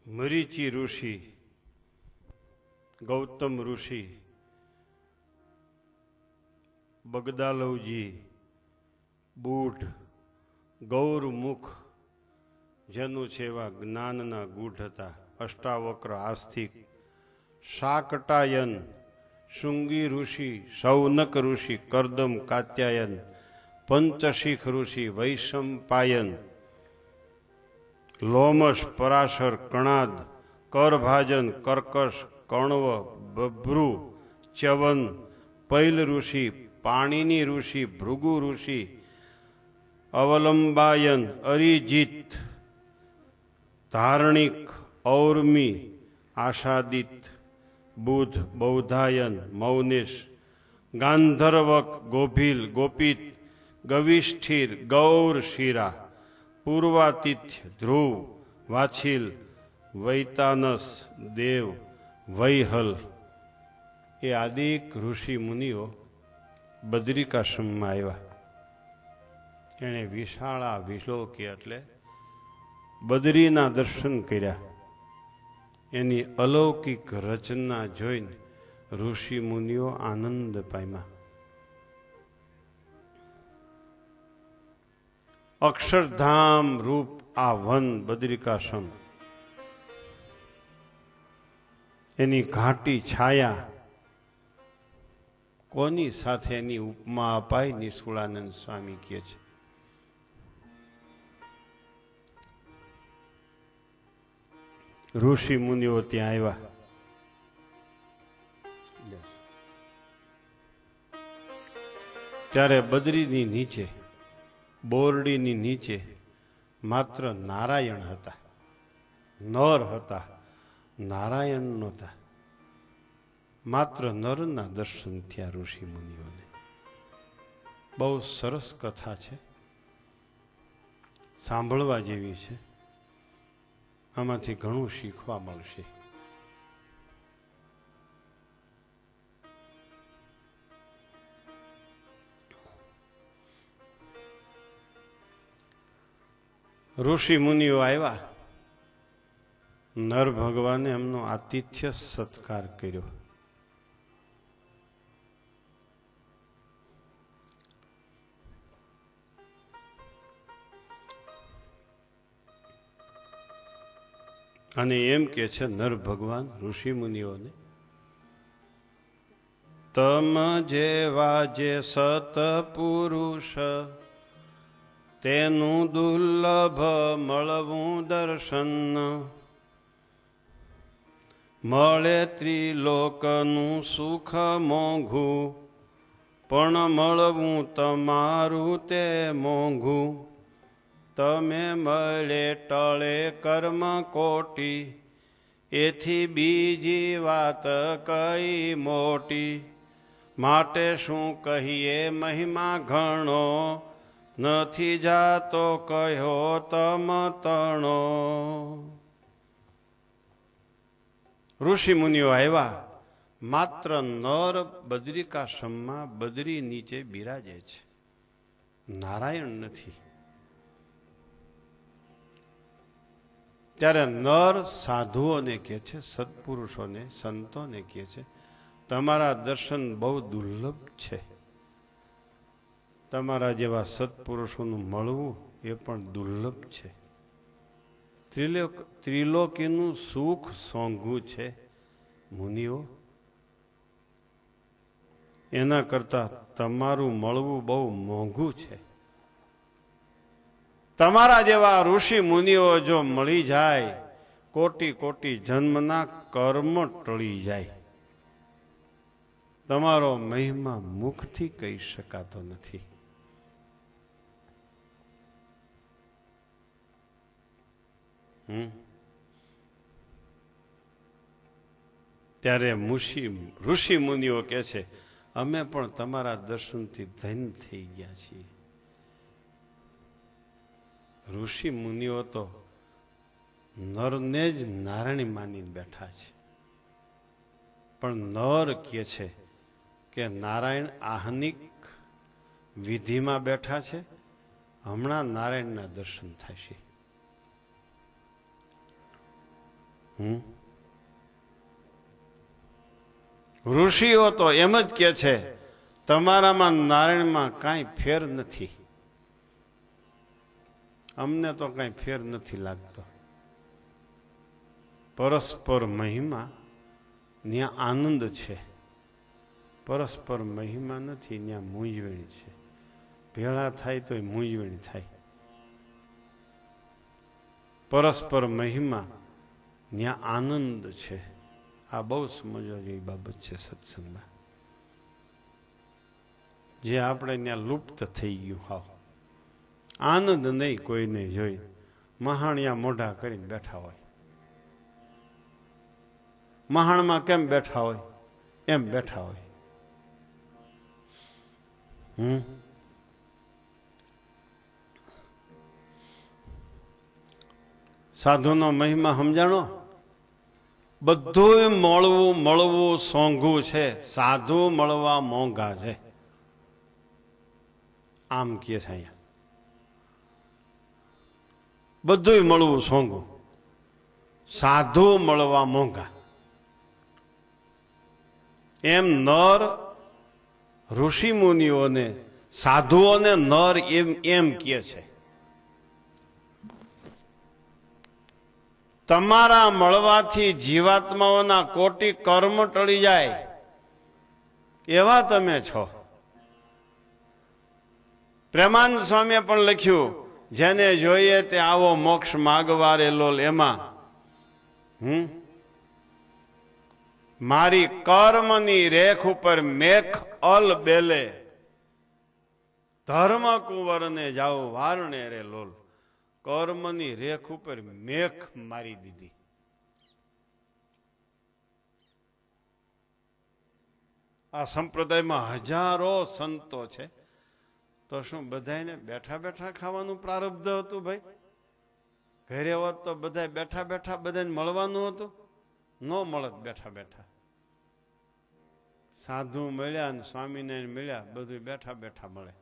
મરીચી ઋષિ ગૌતમ ઋષિ, બગદાલવજી, બુઢ, ગૌરમુખ, જેનું છે એવા જ્ઞાનના ગૂઢ હતા, અષ્ટાવક્ર આસ્તિક, શાકટાયન, શૃંગી ઋષિ, શૌનક ઋષિ, કરદમ કાત્યાયન, પંચશીખ ઋષિ, વૈશંપાયન, લોમશ, પરાશર, કણાદ, કરભાજન, કર્કશ, કણવ, બભ્રુ, ચ્યવન, પૈલ ઋષિ, પાણીની ઋષિ, ભૃગુ ઋષિ, અવલંબાયન, અરિજીત, ધાર્ણિક, ઔર્મી, આશાદિત, બુધ, બૌધાયન, મૌનેશ, ગાંધર્વક, ગોભીલ, ગોપિત, ગવિષ્ઠિર, ગૌર શિરા, પૂર્વાતિથ્ય, ધ્રુવ, વાછિલ, વૈતાનસ, દેવ, વૈહલ એ આદિક ઋષિ મુનિઓ બદ્રિકાશ્રમમાં આવ્યા. એણે વિશાળા વિલોકી એટલે બદ્રીના દર્શન કર્યા. એની અલૌકિક રચના જોઈને ઋષિ મુનિઓ આનંદ પામ્યા. અક્ષરધામ રૂપ આ વન બદ્રિકાશ્રમ, એની ઘાટી છાયા કોની સાથે એની ઉપમા અપાય? નિષ્કુળાનંદ સ્વામી કહે છે, ઋષિ મુનિઓ ત્યાં આવ્યા. ત્યારે બદ્રીની નીચે, બોરડીની નીચે માત્ર નારાયણ હતા, નર હતા, નારાયણ નહોતા. માત્ર નરના દર્શન થયા ઋષિ મુનિઓને. બહુ સરસ કથા છે, સાંભળવા જેવી છે. આમાંથી ઘણું શીખવા મળશે. ઋષિ મુનિઓ આવ્યા. નર ભગવાને એમનો આતિથ્ય સત્કાર કર્યો. અને એમ કે છે નર ભગવાન ઋષિ મુનિઓને, તમ જેવા જે સતપુરુષ તેનું દુર્લભ મળવું દર્શન, મળે ત્રિલોકનું સુખ મોંઘું, પણ મળવું તમારું તે મોંઘું. તમે મળે ટળે કર્મ કોટી, એથી બીજી વાત કઈ મોટી. માટે શું કહીએ મહિમા ઘણો, નથી જાતો કહ્યો તમ તણો. ઋષિ મુનિઓ આવ્યા. માત્ર નર બદ્રિકાશ્રમમાં બદ્રી નીચે બિરાજે છે, નારાયણ નથી. ત્યારે નર સાધુઓને કહે છે, સત્પુરુષોને, સંતોને કહે છે, તમારા દર્શન બહુ દુર્લભ છે. તમારા જેવા સત્પુરુષોનું મળવું એ પણ દુર્લભ છે. ત્રિલોકીનું સુખ સોંઘું છે મુનિઓ. એના કરતા તમારું મળવું બહુ મોંઘું છે. તમારા જેવા ઋષિ મુનિઓ જો મળી જાય, કોટી કોટી જન્મના કર્મ ટળી જાય. તમારો મહિમા મુખથી કહી શકાતો નથી. ત્યારે ઋષિ મુનિઓ કહે છે, અમે પણ તમારા દર્શનથી ધન્ય થઈ ગયા છીએ. ઋષિ મુનિઓ તો નરને જ નારાયણ માનીને બેઠા છે. પણ નર કહે છે કે નારાયણ આહનિક વિધિમાં બેઠા છે, હમણાં નારાયણના દર્શન થશે. ઋષિઓ તો એમ જ કે છે તમારામાં નારાયણમાં કાંઈ ફેર નથી. અમને તો કાંઈ ફેર નથી લાગતો. પરસ્પર મહિમા ત્યાં આનંદ છે, પરસ્પર મહિમા નથી, ત્યાં મૂંઝવણ છે. ભેળા થાય તોય મૂંઝવણ થાય. પરસ્પર મહિમા ત્યાં આનંદ છે. આ બહુ સમજવા જેવી બાબત છે સત્સંગમાં, જે આપણે ત્યાં લુપ્ત થઈ ગયું. હાવ આનંદ નહીં કોઈને જોઈ, મહાણિયા મોઢા કરીને બેઠા હોય. મહાણમાં કેમ બેઠા હોય એમ બેઠા હોય. સાધુનો મહિમા સમજાણો. બધું મળવું સોંઘું છે, સાધુ મળવા મોંઘા છે. આમ કે છે અહીંયા, બધું મળવું સોંઘું, સાધુ મળવા મોંઘા. એમ નર ઋષિ મુનિઓને, સાધુઓને નર એમ કહે છે. તમારા મળવાથી જીવાત્માઓના કોટી કર્મ ટળી જાય એવા તમે છો. પ્રેમાનંદ સ્વામીએ પણ લખ્યું, જેને જોઈએ તે આવો મોક્ષ માગવા રેલો. એમાં મારી કર્મની રેખ ઉપર મેખ અલ બેલે, ધર્મ કુંવરને જાઓ વારણે રે લોલ. કર્મની રેખ ઉપર મેખ મારી દીધી. આ સંપ્રદાયમાં હજારો સંતો છે, તો શું બધાને બેઠા બેઠા ખાવાનું પ્રારબ્ધ હતું? ભાઈ ઘરે હોત તો બધા બેઠા બેઠા બધાને મળવાનું હતું? ન મળત બેઠા બેઠા. સાધુ મળ્યા ને સ્વામિનારાયણ મળ્યા, બધું બેઠા બેઠા મળે.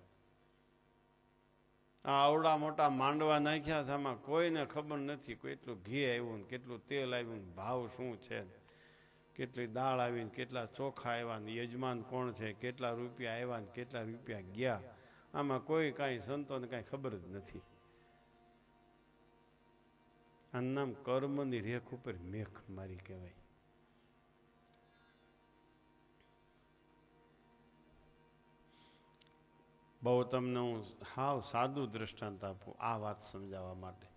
આ આવડા મોટા માંડવા નાખ્યા છે, આમાં કોઈને ખબર નથી કેટલું ઘી આવ્યું ને કેટલું તેલ આવ્યું ને ભાવ શું છે, કેટલી દાળ આવી ને કેટલા ચોખા આવ્યા ને યજમાન કોણ છે, કેટલા રૂપિયા આવ્યા ને કેટલા રૂપિયા ગયા. આમાં કોઈ કાંઈ સંતોને કાંઈ ખબર જ નથી. આનું નામ કર્મની રેખ ઉપર મેખ મારી કહેવાય. બહુ તમને હું હાવ સાદું દ્રષ્ટાંત આપું આ વાત સમજાવવા માટે.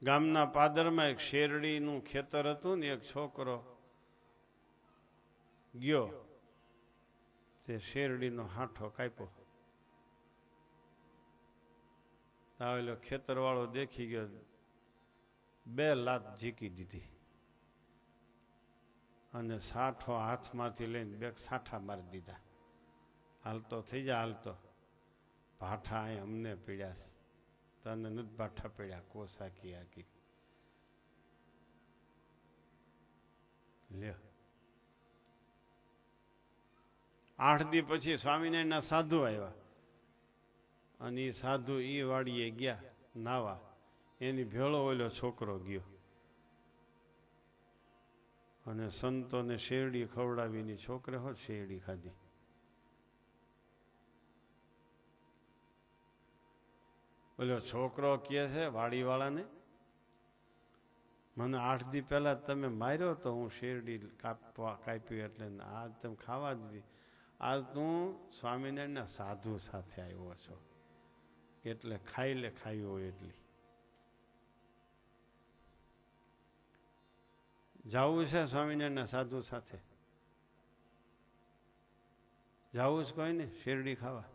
ગામના પાદરમાં એક શેરડીનું ખેતર હતું ને એક છોકરો ગયો, તે શેરડીનો હાંઠો કાપ્યો. આવેલો ખેતર વાળો દેખી ગયો, 2 લાત ઝીકી દીધી અને સાઠો હાથમાંથી લઈને 2 સાઠા મારી દીધા. હાલતો થઈ જા, હાલતો. ભાઠા અહીં અમને પીડ્યા, તને નથી ભાઠા પીડ્યા, કોસાકી આકી લ્યો. 8 દી પછી સ્વામિનારાયણના સાધુ આવ્યા અને એ સાધુ એ વાડીએ ગયા નાવા. એની ભેળો ઓલો છોકરો ગયો અને સંતોને શેરડી ખવડાવીની છોકરે હોત શેરડી ખાધી. ઓલો છોકરો કહે છે વાડીવાળાને, મને 8 દી પહેલા તમે માર્યો તો હું શેરડી કાપી એટલે આજ તમે ખાવા દીધી. આજ તું સ્વામિનારાયણના સાધુ સાથે આવ્યો છો એટલે ખાઈ લે, ખાવી હોય એટલી. જવું છે સ્વામિનારાયણના સાધુ સાથે? જવું જ કોઈ ને શેરડી ખાવા?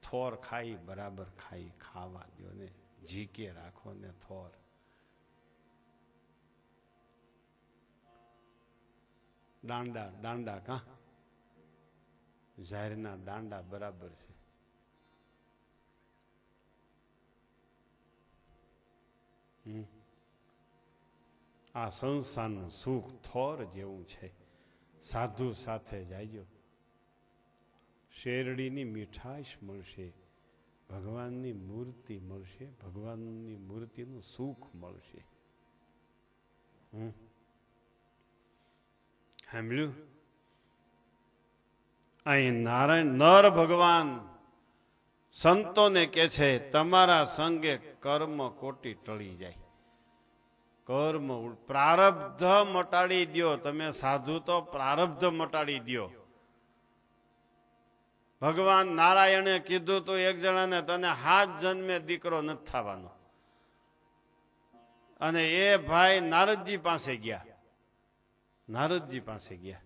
થોર ખાઈ, બરાબર ખાઈ, ખાવા દો ને, જીકે રાખો ને થોર. દાંડા દાંડા કા જાહેરના દાંડા બરાબર છે. આ સંસારનું સુખ થોર જેવું છે. સાધુ સાથે જાયજો, શેરડીની મીઠાશ મળશે, ભગવાનની મૂર્તિ મળશે, ભગવાનની મૂર્તિનું સુખ મળશે. સાંભળ્યું? અહીં નારાયણ નર ભગવાન સંતોને કે છે તમારા સંગે કર્મ કોટી ટળી જાય. કર્મ પ્રારબ્ધ મટાડી દ્યો. તમે સાધુ તો પ્રારબ્ધ મટાડી દ્યો. ભગવાન નારાયણે કીધું તો એક જણાને તને 7 જન્મે દીકરો નથી થવાનો. અને એ ભાઈ નારદજી પાસે ગયા. નારદજી પાસે ગયા.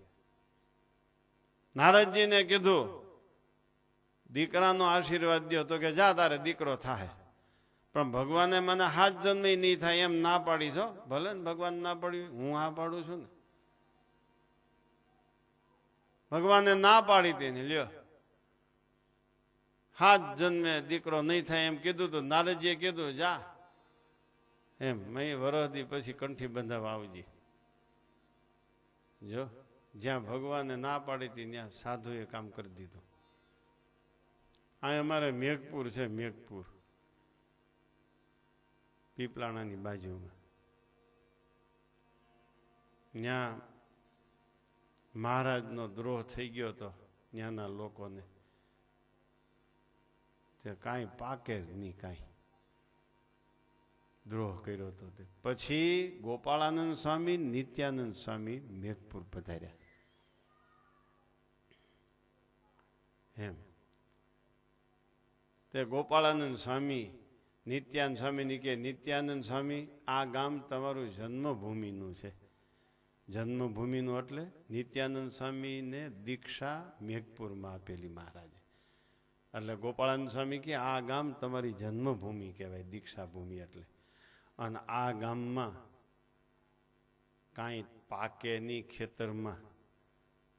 નારદજીને કીધું દીકરાનો આશીર્વાદ દો. તો કે જા તારે દીકરો થાય. પણ ભગવાને મને 7 જન્મે નહીં થાય એમ ના પાડી છો. ભલે ને ભગવાન ના પાડ્યું, હું હા પાડું છું ને. ભગવાને ના પાડી હતી ને લ્યો 7 જન્મે દીકરો નહીં થાય એમ કીધું. તો નારદજીએ કીધું જા એમ મેં વરસદી પછી કંઠી બંધાવા આવજે. જો જ્યાં ભગવાને ના પાડી હતી ત્યાં સાધુએ કામ કરી દીધું. આ અમારે મેઘપુર છે, મેઘપુર પીપલાણાની બાજુમાં. ત્યાં મહારાજનો દ્રોહ થઈ ગયો હતો ત્યાંના લોકોને. તે કાંઈ પાકે જ નહીં, કાંઈ દ્રોહ કર્યો હતો. તે પછી ગોપાળાનંદ સ્વામી, નિત્યાનંદ સ્વામી મેઘપુર પધાર્યા. એમ તે ગોપાળાનંદ સ્વામી નિત્યાનંદ સ્વામીની કે નિત્યાનંદ સ્વામી આ ગામ તમારું જન્મભૂમિનું છે. જન્મભૂમિનું એટલે નિત્યાનંદ સ્વામીને દીક્ષા મેઘપુરમાં આપેલી મહારાજે. એટલે ગોપાળાનંદ સ્વામી કે આ ગામ તમારી જન્મભૂમિ કહેવાય, દીક્ષા ભૂમિ એટલે. અને આ ગામમાં કાંઈ પાકે નહીં ખેતરમાં.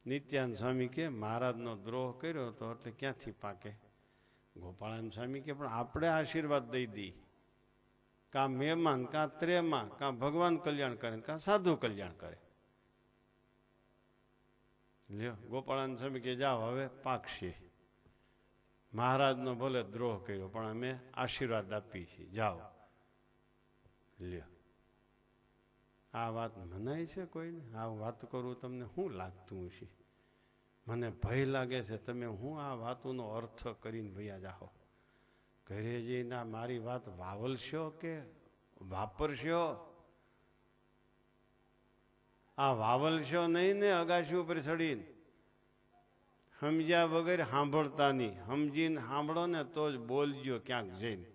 નિત્યાનંદ સ્વામી કે મહારાજનો દ્રોહ કર્યો હતો એટલે ક્યાંથી પાકે. ગોપાળાનંદ સ્વામી કે પણ આપણે આશીર્વાદ દઈ દઈએ. કાં મહેમાન, કાં ત્રેમાં, કાં ભગવાન કલ્યાણ કરે, કાં સાધુ કલ્યાણ કરે. લ્યો ગોપાળાનંદ સ્વામી કે જાઓ હવે પાકશે. મહારાજનો ભલે દ્રોહ કર્યો પણ અમે આશીર્વાદ આપીએ છીએ, જાઓ. લ્યો આ વાત મનાય છે કોઈને? આ વાત કરું તમને શું લાગતું હશે? મને ભય લાગે છે તમે હું આ વાતોનો અર્થ કરીને ભૈયા જાઓ. ઘરે જઈને મારી વાત વાવલશો કે વાપરશો? આ વાવલશો નહીં ને અગાશી ઉપર ચડીને. સમજ્યા વગર સાંભળતા નહીં. સમજીને સાંભળો ને તો જ બોલજો. ક્યાંક જઈને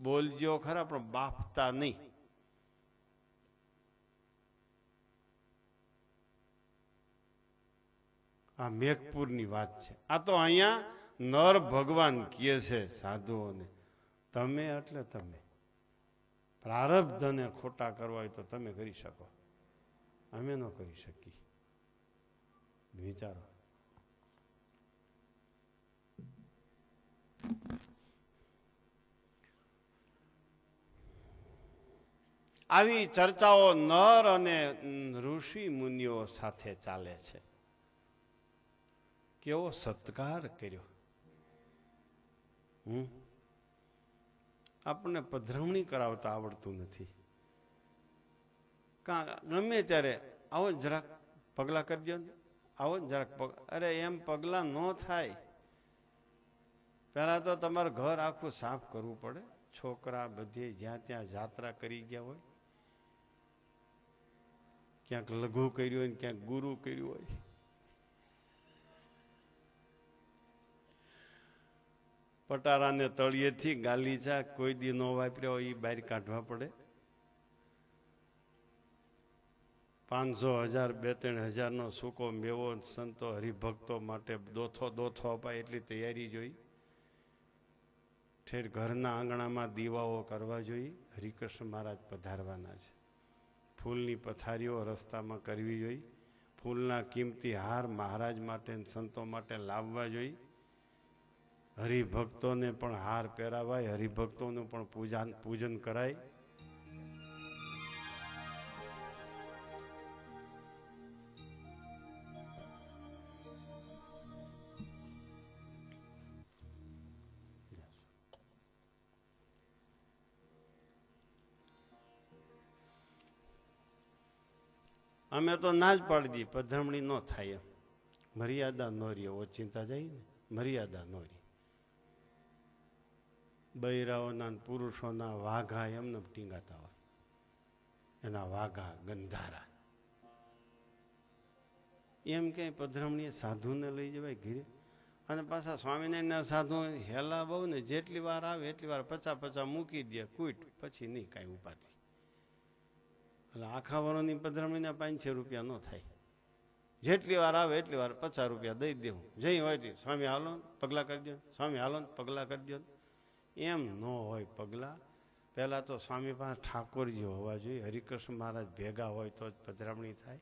બોલજો ખરા પણ બાફતા નહીં. આ મેઘપુરની વાત છે. આ તો અહીંયા નર ભગવાન કહે છે સાધુઓને તમે એટલે તમે પ્રારબ્ધને ખોટા કરવા હોય તો તમે કરી શકો, અમે ન કરી શકીએ. વિચારો. આવી ચર્ચાઓ નર અને ઋષિ મુનિઓ સાથે ચાલે છે. કેવો સત્કાર કર્યો. આપણને પધરામણી કરાવતા આવડતું નથી. ગમે ત્યારે આવો જરાક પગલા કરજો ને, આવો જરાક અરે એમ પગલા ન થાય. પહેલા તો તમારે ઘર આખું સાફ કરવું પડે. છોકરા બધે જ્યાં ત્યાં જાત્રા કરી ગયા હોય, ક્યાંક લઘુ કર્યું હોય ને ક્યાંક ગુરુ કર્યું હોય. પટારાને તળિયેથી ગાલીચા કોઈ દી ન વાપર્યા હોય એ બહાર કાઢવા પડે. 500, 1000, 2-3 હજારનો સૂકો મેવો સંતો હરિભક્તો માટે દોથો અપાય એટલી તૈયારી જોઈ. ઠેર ઘરના આંગણામાં દીવાઓ કરવા જોઈએ. હરિકૃષ્ણ મહારાજ પધારવાના છે. ફૂલની પથારીઓ રસ્તામાં કરવી જોઈએ. ફૂલના કિંમતી હાર મહારાજ માટે સંતો માટે લાવવા જોઈએ. હરિભક્તોને પણ હાર પહેરાવાય, હરિભક્તોનું પણ પૂજન કરાય. અમે તો ના જ પાડી દઈએ, પધરામણી ન થાય એમ. મર્યાદા ન રહી, ઓચિંતા જાય ને, મર્યાદા ન રહી. બૈરાઓના પુરુષોના વાઘા એમને ટીંગાતા હોય, એના વાઘા ગંધારા. એમ ક્યાંય પધરામણીએ સાધુને લઈ જવાય ઘીરે? અને પાછા સ્વામિનારાયણના સાધુ હેલા બહુ ને, જેટલી વાર આવે એટલી વાર 50 મૂકી દે કૂટ, પછી નહીં કાંઈ ઉપાધિ. એટલે આખા વરોની પધરામણીના 500 રૂપિયા ન થાય. જેટલી વાર આવે એટલી વાર 50 રૂપિયા દઈ દેવું. જઈ હોય તે સ્વામી હાલો પગલાં કરી દો, સ્વામી હાલો પગલાં કરી દો. એમ ન હોય પગલાં. પહેલાં તો સ્વામી પાસે ઠાકોરજી હોવા જોઈએ, હરિકૃષ્ણ મહારાજ ભેગા હોય તો જ પધરામણી થાય,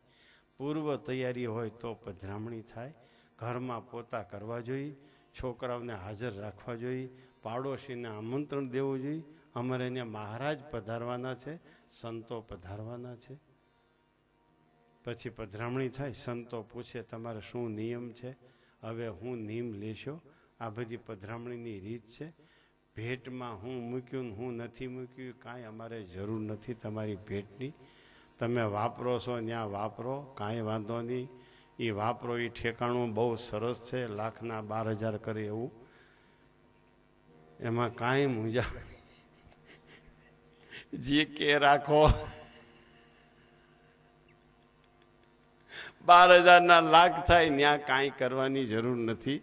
પૂર્વ તૈયારી હોય તો પધરામણી થાય. ઘરમાં પોતા કરવા જોઈએ, છોકરાઓને હાજર રાખવા જોઈએ, પાડોશીને આમંત્રણ દેવું જોઈએ. અમારે અહીંયા મહારાજ પધારવાના છે, સંતો પધારવાના છે. પછી પધરામણી થાય, સંતો પૂછે તમારે શું નિયમ છે, હવે હું નિયમ લેશો. આ બધી પધરામણીની રીત છે. ભેટમાં હું મૂક્યું હું નથી મૂક્યું કાંઈ અમારે જરૂર નથી તમારી ભેટની. તમે વાપરો છો ત્યાં વાપરો, કાંઈ વાંધો નહીં. એ વાપરો એ ઠેકાણું બહુ સરસ છે, લાખના 12,000 કરે એવું, એમાં કાંઈ મૂંઝા જે કે રાખો. 12,000ના લાખ થાય, ત્યાં કાંઈ કરવાની જરૂર નથી.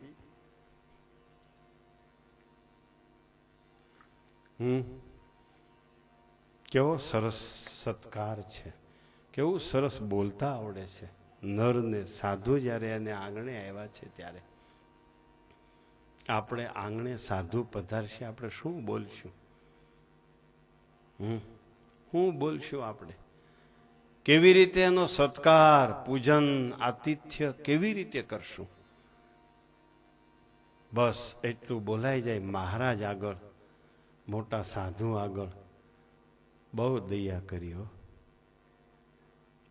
કેવો સરસ સત્કાર છે, કેવું સરસ બોલતા આવડે છે. નર ને સાધુ જ્યારે એને આંગણે આવ્યા છે ત્યારે આપણે આંગણે સાધુ પધારશે, આપણે શું બોલશું? શું બોલશું આપણે? કેવી રીતે એનો સત્કાર, પૂજન, આતિથ્ય કેવી રીતે કરશું? બસ એટલું બોલાઈ જાય. મહારાજ આગળ, મોટા સાધુ આગળ બહુ દયા કરી હો,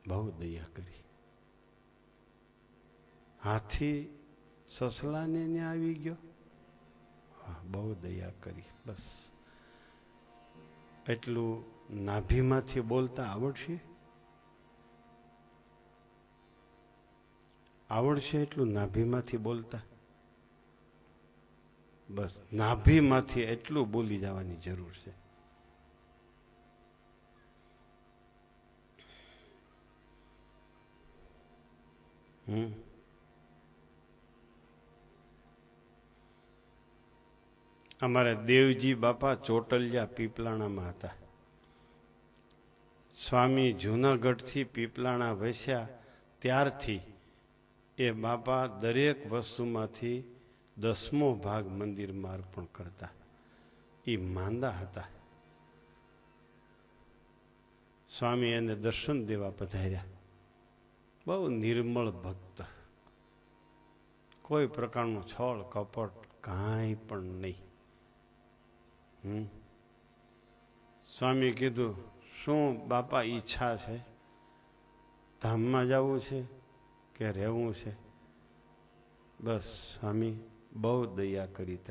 બહુ દયા કરી. હાથી સસલાને ને આવી ગયો, હા બહુ દયા કરી. બસ એટલું નાભીમાંથી બોલતા આવડશે? આવડશે એટલું નાભીમાંથી બોલતા? બસ નાભીમાંથી એટલું બોલી જવાની જરૂર છે. અમારે દેવજી બાપા ચોટલિયા પીપલાણામાં હતા. સ્વામી જૂનાગઢથી પીપલાણા વસ્યા ત્યારથી એ બાપા દરેક વસ્તુમાંથી 10મો ભાગ મંદિરમાં અર્પણ કરતા. એ માંદા હતા. સ્વામી એને દર્શન દેવા પધાર્યા. બહુ નિર્મળ ભક્ત, કોઈ પ્રકારનું છળ કપટ કાંઈ પણ નહીં. સ્વામી કીધું શું બાપા ઈચ્છા છે, ધામમાં જવું છે કે રહેવું છે? બસ સ્વામી બહુ દયા કરી,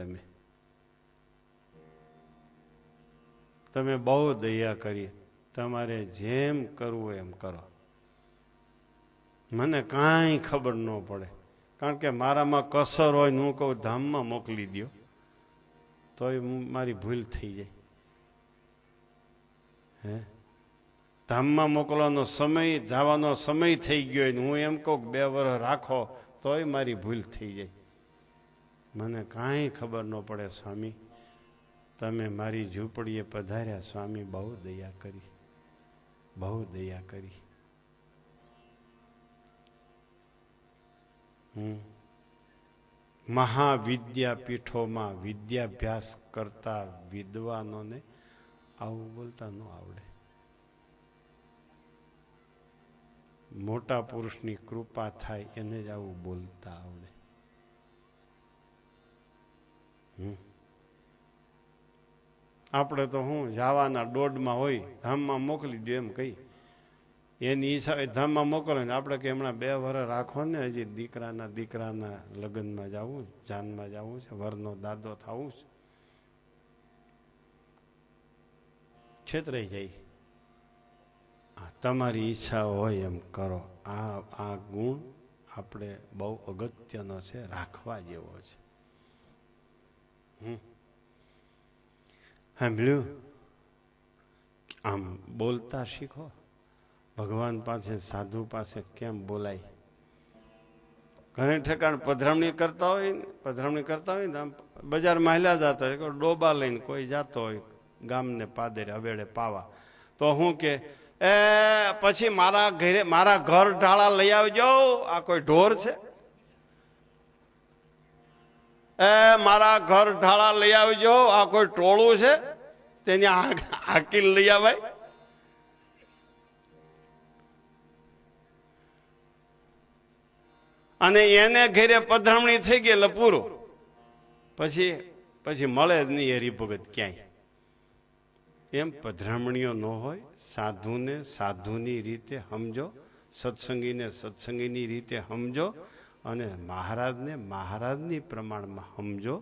તમે બહુ દયા કરી, તમારે જેમ કરવું એમ કરો, મને કાંઈ ખબર ન પડે. કારણ કે મારામાં કસર હોય ને હું કહું ધામમાં મોકલી દો તો મારી ભૂલ થઈ જાય. હે ધામમાં મોકલવાનો સમય, જવાનો સમય થઈ ગયો ને હું એમ કહું 2 વર્ષ રાખો તોય મારી ભૂલ થઈ જાય. મને કાંઈ ખબર ન પડે. સ્વામી તમે મારી ઝૂંપડીએ પધાર્યા, સ્વામી બહુ દયા કરી, બહુ દયા કરી. મહાવિદ્યાપીઠોમાં વિદ્યાભ્યાસ કરતા વિદ્વાનોને આવું બોલતા ન આવડે. મોટા પુરુષની કૃપા થાય એને જ આવું બોલતા આવડે. આપણે તો હું જવાના દોડમાં હોય, ધામમાં મોકલી દો એમ કહી, એની હિસાબે ધામમાં મોકલે ને આપણે કે હમણાં 2 વર્ષ રાખો ને, હજી દીકરાના લગ્નમાં જવું, જાનમાં જવું છે, વરનો દાદો થવું છે, છેતરાઈ જાય. તમારી ઈચ્છા હોય એમ કરો, આ ગુણ આપણે બહુ અગત્યનો છે, રાખવા જેવો છે. સાંભળ્યું? આમ બોલતા શીખો. ભગવાન પાસે, સાધુ પાસે કેમ બોલાય. ઘણી ઠેકાણ પધરામણી કરતા હોય ને આમ બજારમાં હાલ્યા જતા હોય, કોઈ ડોબા લઈને કોઈ જાતો હોય ગામને પાદરે હવેડે પાવા, તો હું કે એ પછી મારા ઘર ઢાળા લઈ આવજો. આ કોઈ ઢોર છે? એ મારા ઘર ઢાળા લઈ આવજો. આ કોઈ ટોળું છે તેને હાકીલ લઈ આવાય? અને એને ઘેરે પધરામણી થઈ ગઈ એટલે પૂરું. પછી મળે જ નહીં હરિભગત ક્યાંય. એમ પધરામણીઓ ન હોય. સાધુને સાધુની રીતે સમજો, સત્સંગીને સત્સંગીની રીતે સમજો, અને મહારાજને મહારાજની પ્રમાણમાં સમજો.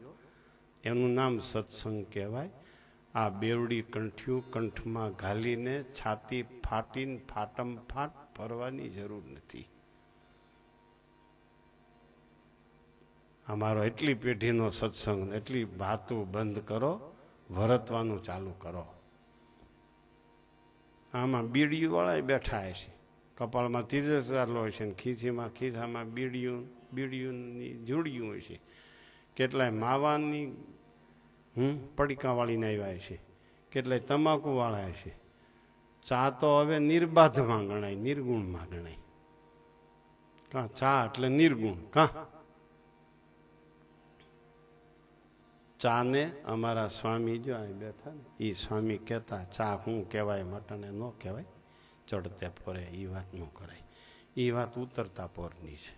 એનું નામ સત્સંગ કહેવાય. આ બેવડી કંઠિયું કંઠમાં ઘાલીને છાતી ફાટીને ફાટમ ફાટ ફરવાની જરૂર નથી. અમારો એટલી પેઢીનો સત્સંગ, એટલી વાતું બંધ કરો, વરતવાનું ચાલુ કરો. આમાં બીડીયું વાળા બેઠા હશે, કપાળમાં તીરસાલો હશે, ખિસ્સામાં બીડીયુંની જોડિયું હશે, કેટલાય માવાની પડીકાવાળીને આવ્યા હશે, કેટલાય તમાકુ વાળા હશે. ચા તો હવે નિર્બાધમાં ગણાય, નિર્ગુણમાં ગણાય. કાં ચા એટલે નિર્ગુણ. કાં ચા ને અમારા સ્વામી જો અહીં બેઠા ને, એ સ્વામી કહેતા ચા શું કહેવાય, મટને ન કહેવાય, ચડતે ફરે એ વાત ન કરાય. એ વાત ઉતરતા પોરની છે.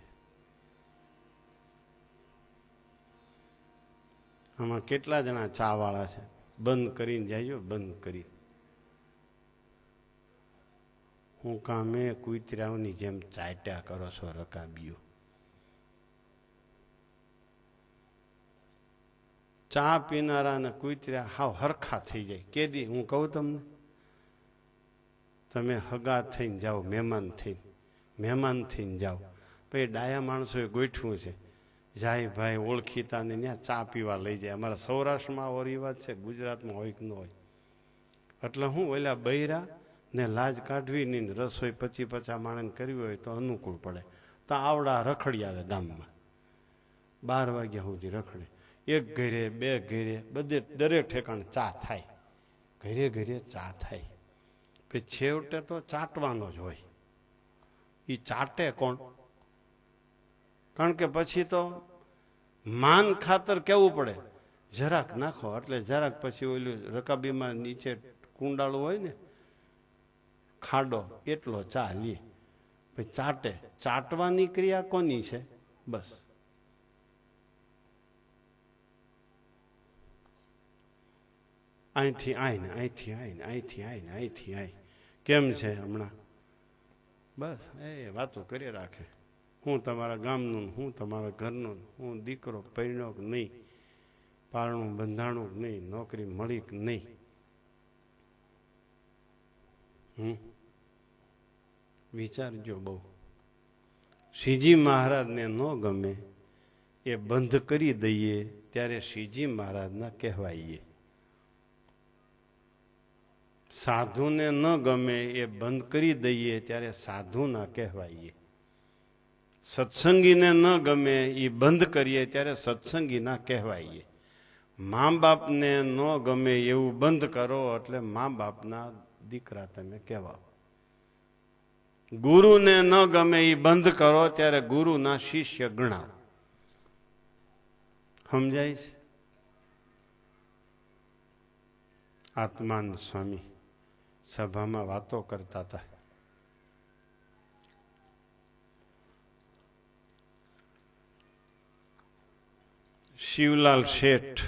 આમાં કેટલા જણા ચા વાળા છે, બંધ કરીને જાય, બંધ કરી. હું કામે કુતરાઓની જેમ ચાટ્યા કરો છો રકાબીઓ. ચા પીનારા અને કુતરા હાવ હરખા થઈ જાય. કેદી હું કહું તમને, તમે હગા થઈને જાઓ, મહેમાન થઈને જાઓ, પછી ડાયા માણસોએ ગોઠવું છે, જાય ભાઈ ઓળખીતાને ત્યાં ચા પીવા લઈ જાય. અમારા સૌરાષ્ટ્રમાં આવો રિવાજ છે, ગુજરાતમાં હોય કે ન હોય. એટલે હું ઓલા બૈરા ને લાજ કાઢવી નહીં, રસોઈ 50 માણસ કરવી હોય તો અનુકૂળ પડે. તો આવડા રખડી આવે ગામમાં, 12 વાગ્યા સુધી રખડે. એક ઘરે, બે ઘરે, બધે દરેક ઠેકાણ ચા થાય, ઘરે ચા થાય. પછી છેવટે તો ચાટવાનો જ હોય. એ ચાટે કોણ? કારણ કે પછી તો માન ખાતર કેવું પડે, જરાક નાખો એટલે જરાક, પછી ઓલું રકાબીમાં નીચે કુંડાળું હોય ને, ખાડો એટલો ચા લે, પછી ચાટે. ચાટવાની ક્રિયા કોની છે? બસ અહીંથી આઈને, અહીંથી આઈને, અહીંથી આઈને, અહીંથી આઈ. કેમ છે હમણાં? બસ એ વાતો કરી રાખે. હું તમારા ગામનું, હું તમારા ઘરનું, હું દીકરો પરણ્યો કે નહીં, પારણું બંધાણું કે નહીં, નોકરી મળી કે નહીં. વિચારજો બહુ. શ્રીજી મહારાજને ન ગમે એ બંધ કરી દઈએ ત્યારે શ્રીજી મહારાજના કહેવાઈએ. સાધુને ન ગમે એ બંધ કરી દઈએ ત્યારે સાધુ ના કહેવાઈએ. સત્સંગીને ન ગમે એ બંધ કરીએ ત્યારે સત્સંગી ના કહેવાઈએ. મા બાપને ન ગમે એવું બંધ કરો એટલે મા બાપના દીકરા તમે કહેવાઓ. ગુરુને ન ગમે એ બંધ કરો ત્યારે ગુરુના શિષ્ય ગણાવો. સમજાય છે? આત્માનંદ સ્વામી સભામાં વાતો કરતા હતા. શિવલાલ શેઠ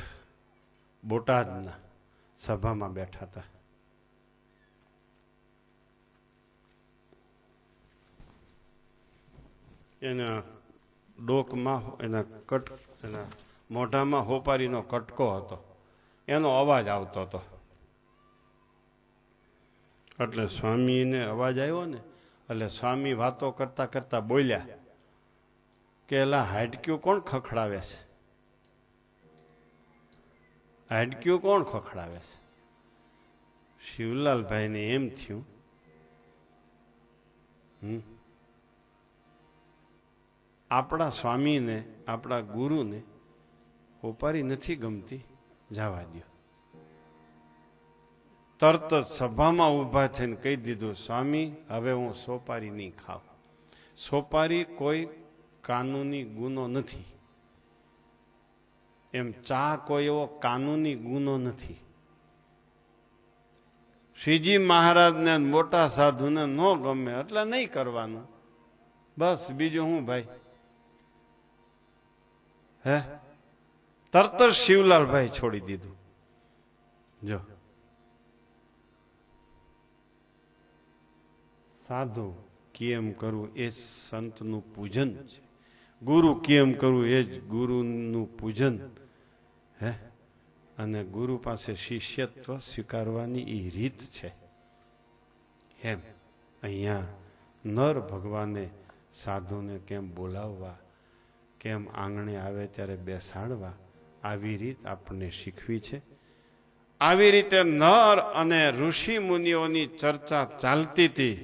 બોટાદના સભામાં બેઠા હતા. એના ડોકમાં, એના મોઢામાં હોપારીનો કટકો હતો, એનો અવાજ આવતો હતો. એટલે સ્વામીને અવાજ આવ્યો ને એટલે સ્વામી વાતો કરતા કરતા બોલ્યા કે એલા હાડક્યું કોણ ખખડાવે છે? હાડક્યું કોણ ખખડાવે છે? શિવલાલભાઈને એમ થયું આપણા સ્વામીને આપણા ગુરુને સોપારી નથી ગમતી, જવા દો. તરત જ સભામાં ઊભા થઈને કહી દીધું, સ્વામી હવે હું સોપારી નહીં ખાઉં. સોપારી કોઈ કાનૂની ગુનો નથી, એમ ચા કોઈ એવો કાનૂની ગુનો નથી. શ્રીજી મહારાજને મોટા સાધુને ન ગમે એટલે નહીં કરવાનું, બસ. બીજું હું ભાઈ? હે, તરત જ શિવલાલભાઈ છોડી દીધું. જો સાધુ કેમ કરવું એ સંતનું પૂજન છે, ગુરુ કેમ કરવું એ જ ગુરુનું પૂજન. હે, અને ગુરુ પાસે શિષ્યત્વ સ્વીકારવાની એ રીત છે. એમ અહીંયા નર ભગવાને સાધુને કેમ બોલાવવા, કેમ આંગણે આવે ત્યારે બેસાડવા, આવી રીત આપણને શીખવી છે. આવી રીતે નર અને ઋષિ મુનિઓની ચર્ચા ચાલતી હતી.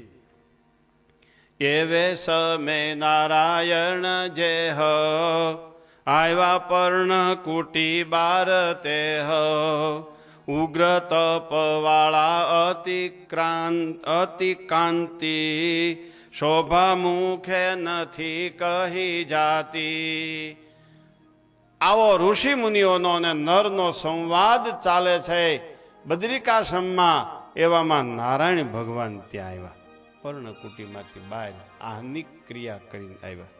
એવે સમે નારાયણ જેહ આવ્યા પર્ણ કુટી બાર તેહ ઉગ્ર તપવાળા અતિ કાંતિ શોભા મુખે નથી કહી જાતી. આવો ઋષિ મુનિઓનો અને નરનો સંવાદ ચાલે છે બદ્રિકાશ્રમમાં. એવામાં નારાયણ ભગવાન ત્યાં આવ્યા, પર્ણકુટીમાંથી બહાર આહનિક ક્રિયા કરીને આવ્યા.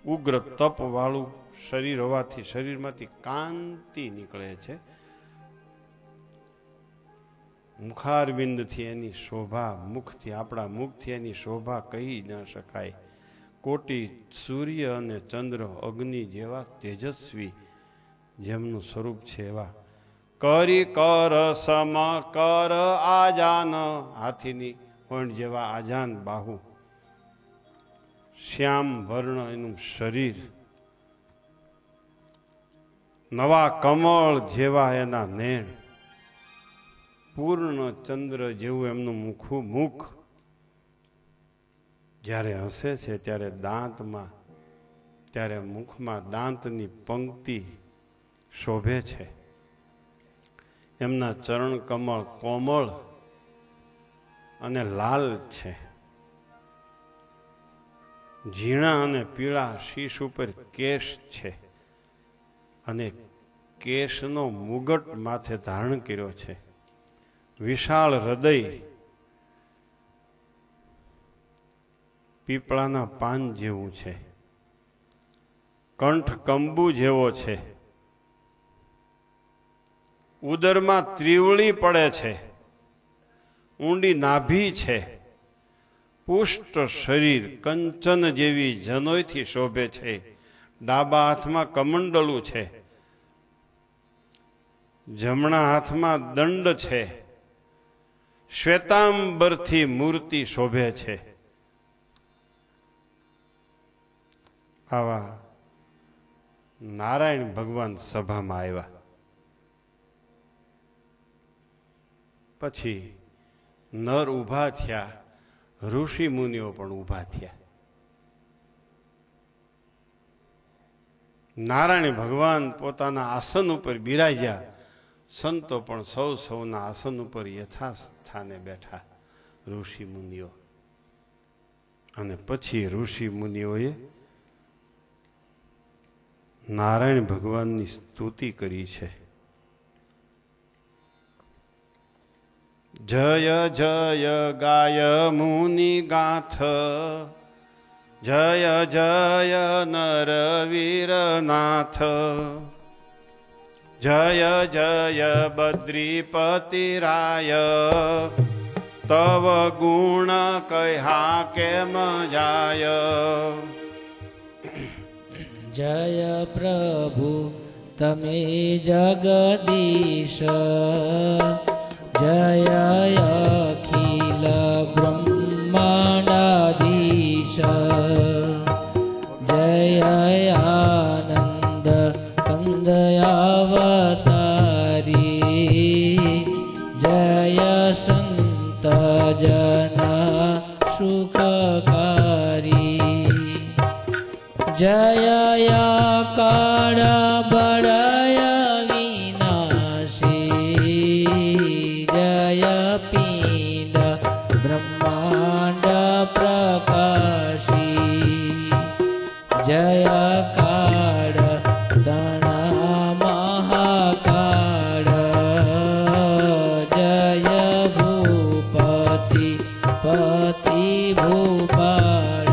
ઉગ્ર તપ વાળું શરીર હોવાથી શરીરમાંથી કાંતિ નીકળે છે. મુખારવિંદથી એની શોભા, મુખથી, આપણા મુખથી એની શોભા કહી ન શકાય. કોટી સૂર્ય અને ચંદ્ર અગ્નિ જેવા તેજસ્વી જેમનું સ્વરૂપ છે એવા. કરી કર સમ કર આજાન, હાથીની હોંડ જેવા આજાન બાહુ. શ્યામ વર્ણ એનું શરીર, નવા કમળ જેવા એના નેણ, પૂર્ણ ચંદ્ર જેવું એમનું મુખ. જ્યારે હસે છે ત્યારે દાંતમાં, ત્યારે મુખમાં દાંતની પંક્તિ શોભે છે. એમના ચરણ કમળ કોમળ અને લાલ છે. ઝીણા અને પીળા શીશ ઉપર કેશ છે અને કેશનો મુગટ માથે ધારણ કર્યો છે. વિશાળ હૃદય, પીપળાના પાન જેવું છે. કંઠ કંબુ જેવો છે. ઉદરમાં ત્રિવળી પડે છે. ઊંડી નાભી છે. પુષ્ટ શરીર, કંચન જેવી જનોયથી શોભે છે. ડાબા હાથમાં કમંડલું છે. જમણા હાથમાં દંડ છે. શ્વેતાંબરથી મૂર્તિ શોભે છે. આવા નારાયણ ભગવાન સભામાં આવ્યા. પછી નર ઊભા થયા, ઋષિ મુનિઓ પણ ઊભા થયા. નારાયણ ભગવાન પોતાના આસન ઉપર બિરાજ્યા. સંતો પણ સૌના આસન ઉપર યથાસ્થાને બેઠા, ઋષિ મુનિઓ. અને પછી ઋષિ મુનિઓએ નારાયણ ભગવાનની સ્તુતિ કરી છે. જય જય ગાય મુનિ ગાથ, જય જય નર વીર નાથ, જય જય બદ્રીપતિ રાય, તવ ગુણ કહ્યા કેમ જાય. જય પ્રભુ તમે જગદીશ, જય અખિલ બ્રહ્મ જય કાળ બળય વિનાશી જય પિંડ બ્રહ્માંડ પ્રકાશી જય કાળ ગણ મહાકાળ જય ભૂપતિ પતિ ભૂપાળ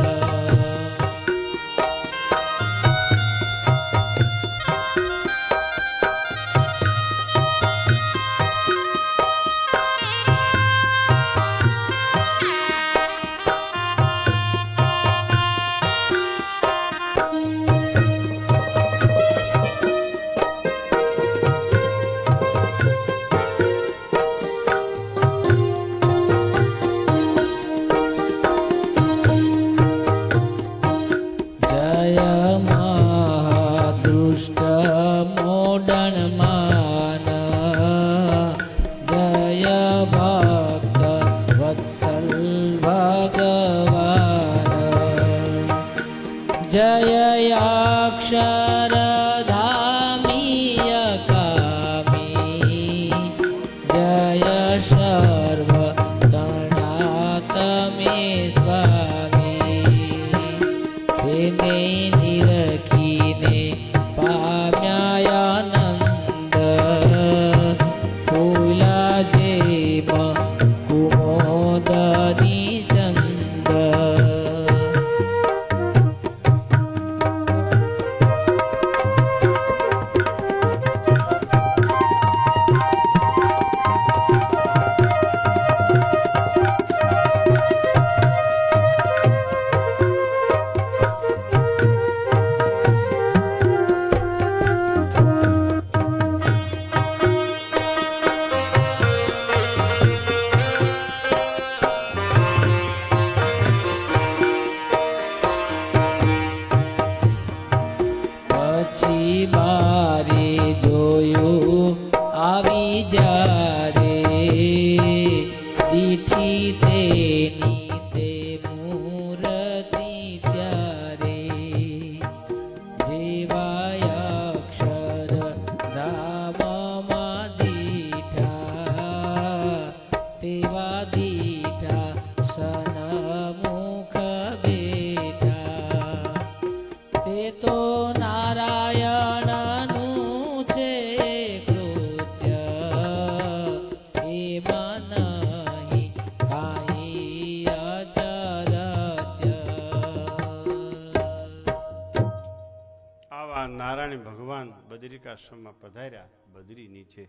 આશ્રમમાં પધાર્યા, બદરી નીચે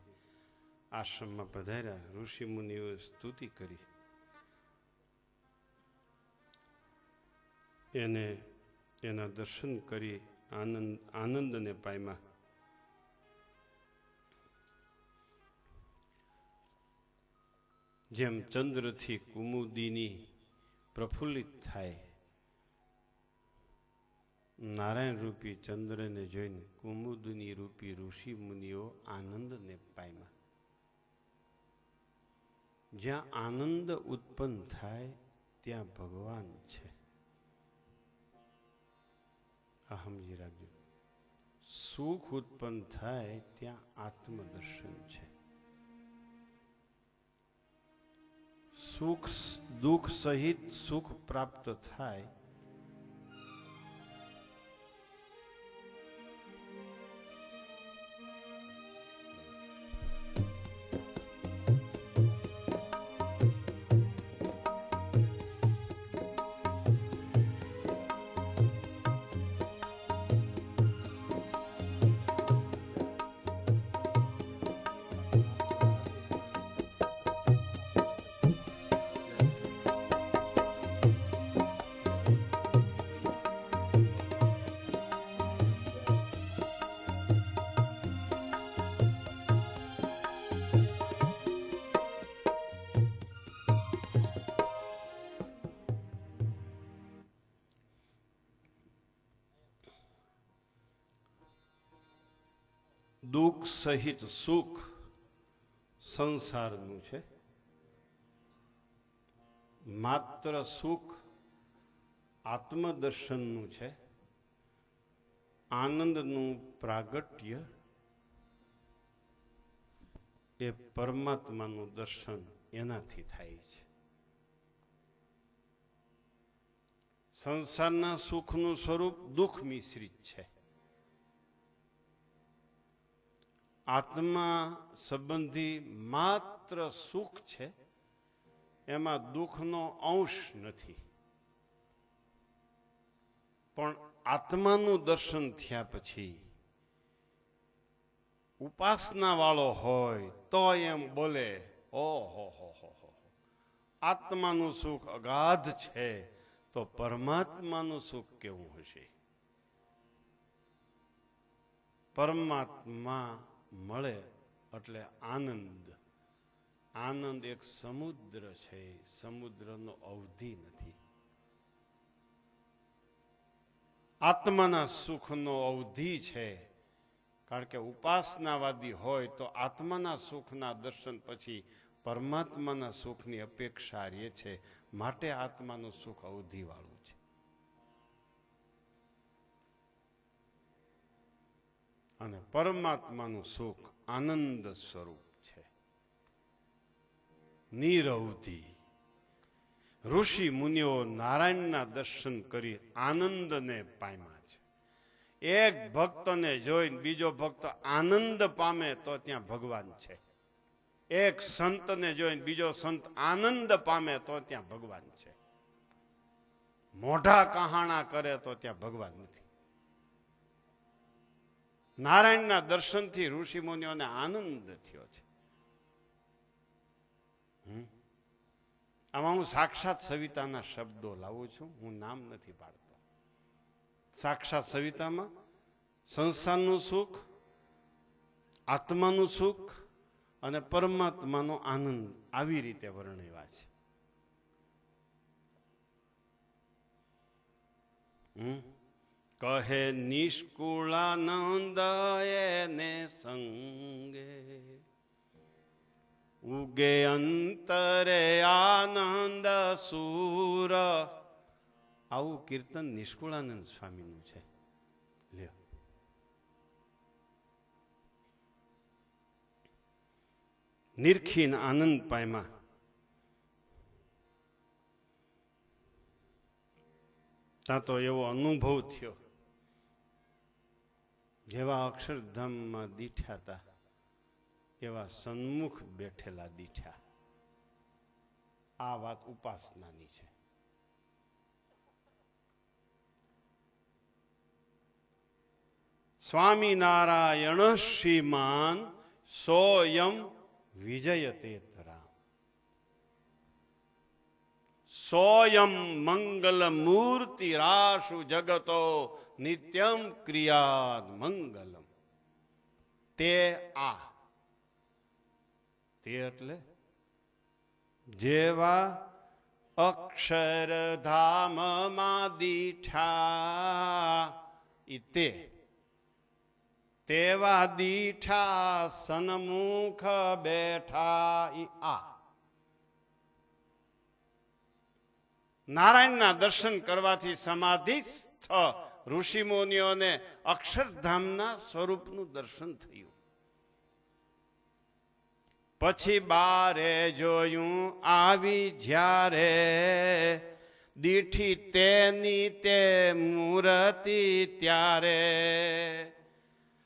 આશ્રમમાં પધાર્યા, ઋષિ મુનિઓએ સ્તુતિ કરી, એને એના દર્શન કરી આનંદને પામ્યા. જેમ ચંદ્રથી કુમુદિની પ્રફુલ્લિત થાય, નારાયણ રૂપી ચંદ્રને જોઈને કુમુદની રૂપી ઋષિ મુનિઓ આનંદને પામ્યા. જ્યાં આનંદ ઉત્પન્ન થાય ત્યાં ભગવાન છે. આ સમજી રાખજો. સુખ ઉત્પન્ન થાય ત્યાં આત્મદર્શન છે. સુખ દુઃખ સહિત સુખ પ્રાપ્ત થાય દુઃખ સહિત સુખ સંસારનું છે. માત્ર સુખ આત્મદર્શનનું છે. આનંદનું પ્રાગટ્ય એ પરમાત્માનું દર્શન એનાથી થાય છે. સંસારના સુખનું સ્વરૂપ દુઃખ મિશ્રિત છે. આત્મા સંબંધી માત્ર સુખ છે, એમાં દુઃખનો અંશ નથી. પણ આત્માનું દર્શન થયા પછી ઉપાસના વાળો હોય તો એમ બોલે, ઓહો હો હો, આત્માનું સુખ અગાધ છે, તો પરમાત્માનું સુખ કેવું હશે? પરમાત્મા મળે એટલે આનંદ. આનંદ એક સમુદ્ર છે, સમુદ્રનો અવધિ નથી. આત્માના સુખનો અવધિ છે. કારણ કે ઉપાસનાવાદી હોય તો આત્માના સુખના દર્શન પછી પરમાત્માના સુખની અપેક્ષા રહે છે. માટે આત્માનું સુખ અવધિવાળું છે. અને પરમાત્માનું સુખ આનંદ સ્વરૂપ છે, નિરવધિ. ઋષિ મુનિઓ નારાયણના દર્શન કરી આનંદને પામ્યા છે. એક ભક્તને જોઈને બીજો ભક્ત આનંદ પામે તો ત્યાં ભગવાન છે. એક સંતને જોઈને બીજો સંત આનંદ પામે તો ત્યાં ભગવાન છે. મોઢા કહાણા કરે તો ત્યાં ભગવાન નથી. નારાયણના દર્શનથી ઋષિ મુનિઓને આનંદ થયો છે. આમાં હું સાક્ષાત સવિતાના શબ્દો લાવું છું, હું નામ નથી પાડતો. સાક્ષાત સવિતામાં સંસારનું સુખ, આત્માનું સુખ અને પરમાત્માનો આનંદ આવી રીતે વર્ણવ્યા છે. કહે નિષ્કુળાનંદ એને સંગે, ઉગે અંતરે આનંદ સૂર. આવું કીર્તન નિષ્કુળાનંદ સ્વામીનું છે. લ્યો, નિરખીન આનંદ પામ્યા. ત્યાં તો એવો અનુભવ થયો જેવા અક્ષરધામમાં દીઠ્યા હતા એવા સન્મુખ બેઠેલા દીઠ્યા. આ વાત ઉપાસનાની છે. સ્વામિનારાયણ શ્રીમાન સોયમ વિજયતેતરામ. સોયમ મંગલ મૂર્તિ રાશુ જગતો નિત્યમ ક્રિયાદ મંગલમ. તે આ, તે એટલે જેવા અક્ષરધામમાં દીઠા ઈ તે, તેવા દીઠા સન્મુખ બેઠા ઈ આ. નારાયણના દર્શન કરવાથી સમાધિસ્થ ઋષિમુનિઓને અક્ષરધામના સ્વરૂપનું દર્શન થયું. પછી બારે જોયું આવી જ્યારે, દીઠી તેની તે મૂર્તિ ત્યારે.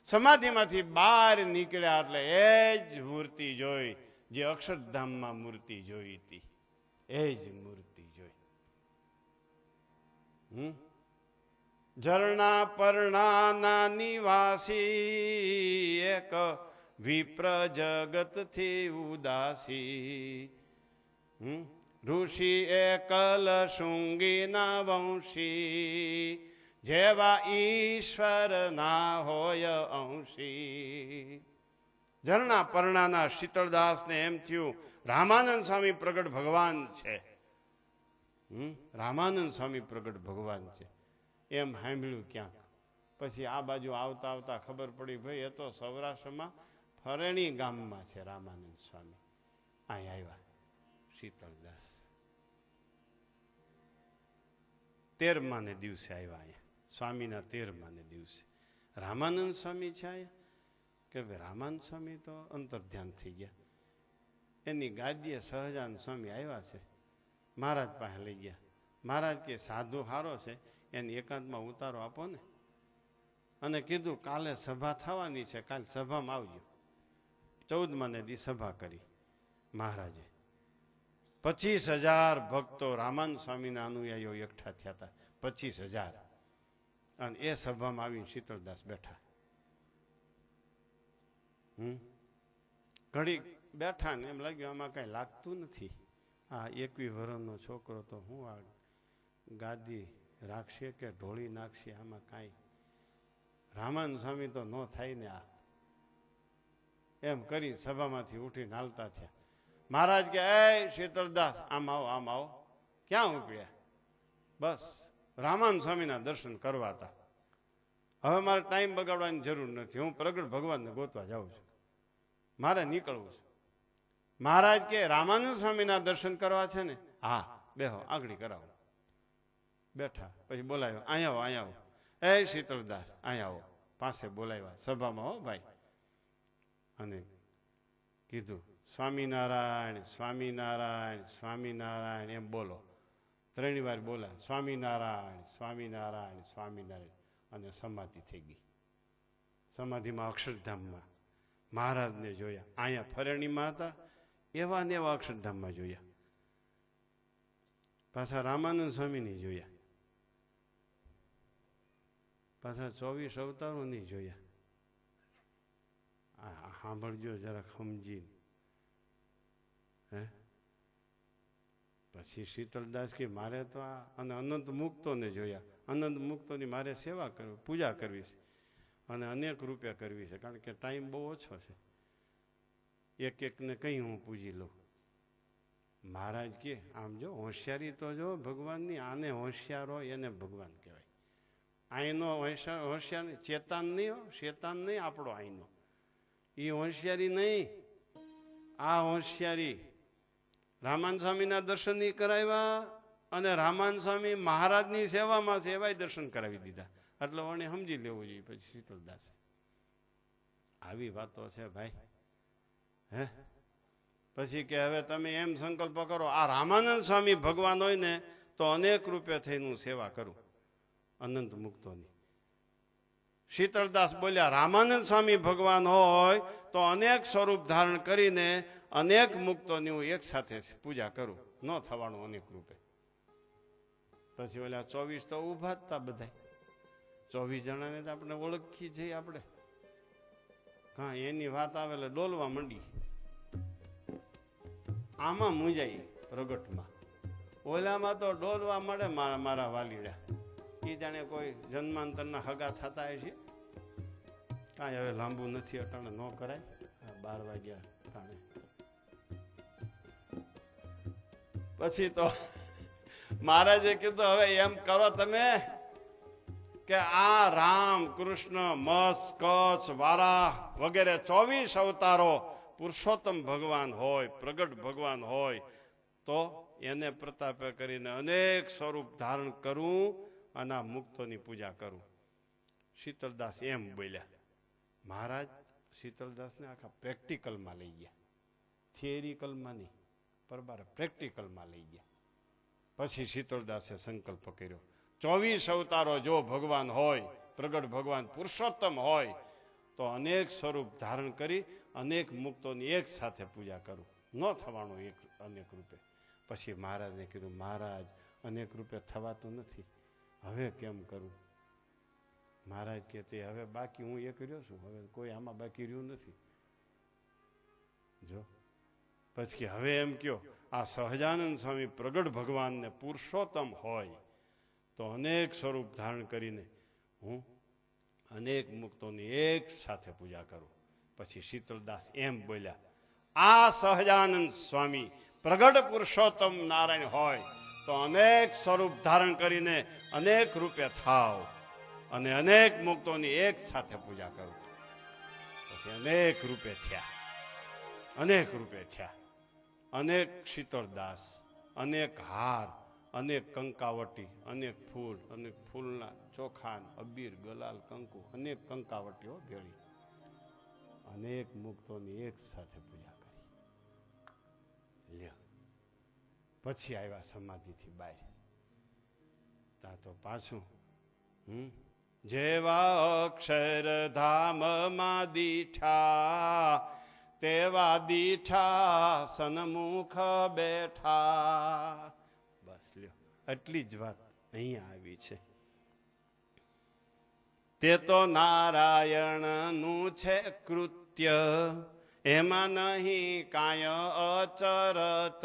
સમાધિમાંથી બહાર નીકળ્યા એટલે એ જ મૂર્તિ જોઈ જે અક્ષરધામમાં મૂર્તિ જોઈ હતી, એ જ મૂર્તિ જોઈ. ઝરણા પરણાના નિવાસી, એક વિપ્ર જગતથી ઉદાસી. ઋષિ એકલ શૃંગીના વંશી, જેવા ઈશ્વર ના હોય અંશી. ઝરણા પરણાના શીતળદાસને એમ થયું રામાનંદ સ્વામી પ્રગટ ભગવાન છે. રામાનંદ સ્વામી પ્રગટ ભગવાન છે એમ સાંભળ્યું ક્યાંક. પછી આ બાજુ આવતા આવતા ખબર પડી ભાઈ એ તો સૌરાષ્ટ્રમાં ફરેણી ગામમાં છે રામાનંદ સ્વામી. અહીં આવ્યા શીતળદાસ. 13માને દિવસે આવ્યા અહીંયા, સ્વામીના 13માને દિવસે. રામાનંદ સ્વામી છે અહીંયા કે ભાઈ રામાનંદ સ્વામી તો અંતર્ધ્યાન થઈ ગયા. એની ગાદીએ સહજાનંદ સ્વામી આવ્યા છે, મહારાજ પાસે લઈ ગયા. મહારાજ કે સાધુ હારો છે, એની એકાંતમાં ઉતારો આપો ને. અને કીધું કાલે સભા થવાની છે, કાલે સભામાં આવજો. 14 દી સભા કરી મહારાજે. 25,000 ભક્તો રામાનંદ સ્વામીના અનુયાયીઓ એકઠા થયા હતા. 25,000. અને એ સભામાં આવીને શીતળદાસ બેઠા. ઘડી બેઠા ને એમ લાગ્યું આમાં કઈ લાગતું નથી. આ 21 વર્ષનો છોકરો તો હું આ ગાદી રાખશે કે ઢોળી નાખશે, આમાં કાંઈ રામાનંદ સ્વામી તો ન થાય ને આ. એમ કરી સભામાંથી ઉઠીને હાલતા થયા. મહારાજ કે એ શીતળદાસ આમ આવો, આમ આવો. ક્યાં ઉપડ્યા? બસ રામાનંદ સ્વામીના દર્શન કરવા હતા. હવે મારે ટાઈમ બગાડવાની જરૂર નથી, હું પ્રગટ ભગવાનને ગોતવા જાઉં છું, મારે નીકળવું છે. મહારાજ કે રામાનંદ સ્વામીના દર્શન કરવા છે ને? હા, બેહો, આગળ કરાવો. બેઠા. પછી બોલાવ્યો, અહીંયા આવો, અહીંયા આવો. એ શીતળદાસ અહીંયા આવો. પાસે બોલાવ્યા સભામાં, હો ભાઈ. અને કીધું સ્વામિનારાયણ, સ્વામિનારાયણ, સ્વામિનારાયણ એમ બોલો. 3 વાર બોલા, સ્વામિનારાયણ, સ્વામિનારાયણ, સ્વામિનારાયણ. અને સમાધિ થઈ ગઈ. સમાધિમાં અક્ષરધામમાં મહારાજને જોયા. અહીંયા ફરેણીમાં હતા, એવા ને એવા અક્ષરધામમાં જોયા. પાછા રામાનંદ સ્વામીની જોયા. પાછા 24 અવતારોની જોયા. આ સાંભળજો જરાક સમજીને. હે પછી શીતળદાસ કે મારે તો આ અને અનંત મુક્તોને જોયા. અનંત મુક્તોની મારે સેવા કરવી, પૂજા કરવી છે, અને અનેક રૂપે કરવી છે, કારણ કે ટાઈમ બહુ ઓછો છે. એક એકને કઈ હું પૂજી લઉં. મહારાજ કે આમ જો હોશિયારી તો જો ભગવાનની, આને હોશિયાર હોય એને ભગવાન કહેવાય. અહીંનો હોશિયાર ચેતાન નહીં, શેતાન નહીં આપણો અહીંનો. એ હોશિયારી નહીં, આ હોશિયારી. રામાનંદ સ્વામીના દર્શન નહીં કરાવ્યા, અને રામાનંદ સ્વામી મહારાજની સેવામાં છે એવાય દર્શન કરાવી દીધા. એટલે વણે સમજી લેવું જોઈએ. પછી શીતળદાસે આવી વાતો છે ભાઈ. હે પછી કે હવે તમે એમ સંકલ્પ કરો, આ રામાનંદ સ્વામી ભગવાન હોય ને તો અનેક રૂપે થઈને હું સેવા કરું અનંત મુક્તોની. શીતળદાસ બોલ્યા, રામાનંદ સ્વામી ભગવાન હોય તો અનેક સ્વરૂપ ધારણ કરીને અનેક મુક્તોની હું એક સાથે પૂજા કરું, ન થવાનું અનેક રૂપે. પછી ઓલા 24 તો ઉભા જ હતા બધા. 24 જણાને તો આપણે ઓળખી જઈએ આપણે. હા, એની વાત આવે એટલે ડોલવા માંડી. આમાં મુંજાઈ પ્રગટમાં, ઓલામાં તો ડોલવા મળે. મારા વાલીડા એ જાણે કોઈ જન્માંતરના હગા થતા છે. કાંઈ હવે લાંબુ નથી, અટાણે ન કરાય. 12 વાગ્યા અટાણે. પછી તો મહારાજે કીધું હવે એમ કરો તમે કે આ રામ, કૃષ્ણ, મત્સ્ય, કચ્છ, વારાહ વગેરે 24 અવતારો પુરુષોત્તમ ભગવાન હોય, પ્રગટ ભગવાન હોય, તો એને પ્રતાપે કરીને અનેક સ્વરૂપ ધારણ કરું અને આ મુક્તોની પૂજા કરું. શીતળદાસ એમ બોલ્યા. મહારાજ શીતળદાસને આખા પ્રેક્ટિકલમાં લઈ ગયા. થિયરિકલમાં નહીં, પરબાર પ્રેક્ટિકલમાં લઈ ગયા. પછી શીતળદાસે સંકલ્પ કર્યો, 24 અવતારો જો ભગવાન હોય, પ્રગટ ભગવાન પુરુષોત્તમ હોય, તો અનેક સ્વરૂપ ધારણ કરી અનેક મુક્તોની એક સાથે પૂજા કરું, ન થવાનું એક અનેક રૂપે. પછી મહારાજને કીધું, મહારાજ અનેક રૂપે થવાતું નથી, હવે કેમ કરું? મહારાજ કે તે હવે બાકી હું એક રહ્યો છું, હવે કોઈ આમાં બાકી રહ્યું નથી. જો પછી હવે એમ કયો, આ સહજાનંદ સ્વામી પ્રગટ ભગવાનને પુરુષોત્તમ હોય તો અનેક સ્વરૂપ ધારણ કરીને હું અનેક મુક્તોની એક સાથે પૂજા કરું. પછી શીતળદાસ એમ બોલ્યા, આ સહજાનંદ સ્વામી પ્રગટ પુરુષોત્તમ નારાયણ હોય તો અનેક સ્વરૂપ ધારણ કરીને અનેક રૂપે થાવ અને અનેક મુક્તોની એક સાથે પૂજા કરું. પછી અનેક રૂપે થયા, અનેક રૂપે થયા. અનેક શીતળદાસ, અનેક હાર, અનેક કંકાવટી, અનેક ફૂલના ચોખા, અબીર, ગલાલ, કંકુ, અનેક કંકાવટીઓ ભેળી, અનેક મુક્તોની એક સાથે પૂજા કરી. લ્યો, પછી આવ્યા સમાધિથી બહાર. તા તો પાછું જેવા અક્ષરધામમાં દીઠા તેવા દીઠા સન્મુખ બેઠા. બસ લ્યો, આટલી જ વાત અહીંયા આવી છે. તે તો નારાયણનું છે કૃત્ય, એમાં નહીં કાંય અચરત.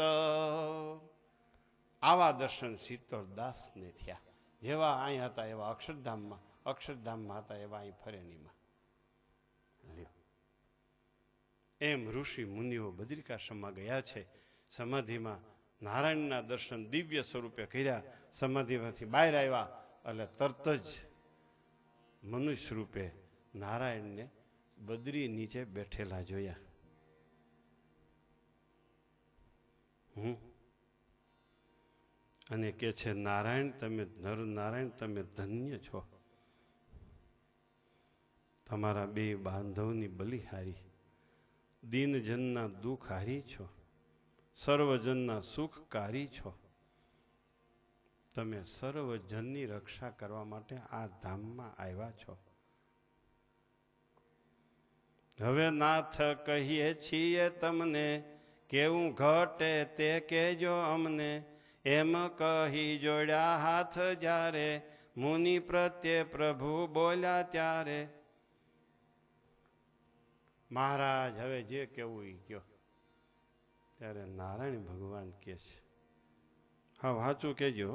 આવા દર્શન શીતળદાસને થયા. જેવા અહીં હતા એવા અક્ષરધામમાં હતા એવા અહીં ફરેણીમાં. લ્યો, એમ ઋષિ મુનિઓ બદ્રિકાશ્રમમાં ગયા છે. સમાધિમાં નારાયણના દર્શન દિવ્ય સ્વરૂપે કર્યા. સમાધિમાંથી બહાર આવ્યા એટલે તરત જ મનુષ્ય રૂપે નારાયણને બદ્રી નીચે બેઠેલા જોયા. અને કે છે નારાયણ તમે નર નારાયણ તમે ધન્ય છો. તમારા બે બાંધવની બલિહારી, દીનજનના દુઃખ હારી છો, સર્વજનના સુખકારી છો. તમે સર્વજનની રક્ષા કરવા માટે આ ધામમાં આવ્યા છો. હવે નાથ કહીએ છીએ તમને, કેવું ઘટે તે કહેજો અમને. એમ કહી જોડ્યા હાથ જ્યારે, મુનિ પ્રત્યે પ્રભુ બોલ્યા ત્યારે. મહારાજ હવે જે કેવું એ કયો. ત્યારે નારાયણ ભગવાન કહે છે, હા વાંચું કેજો,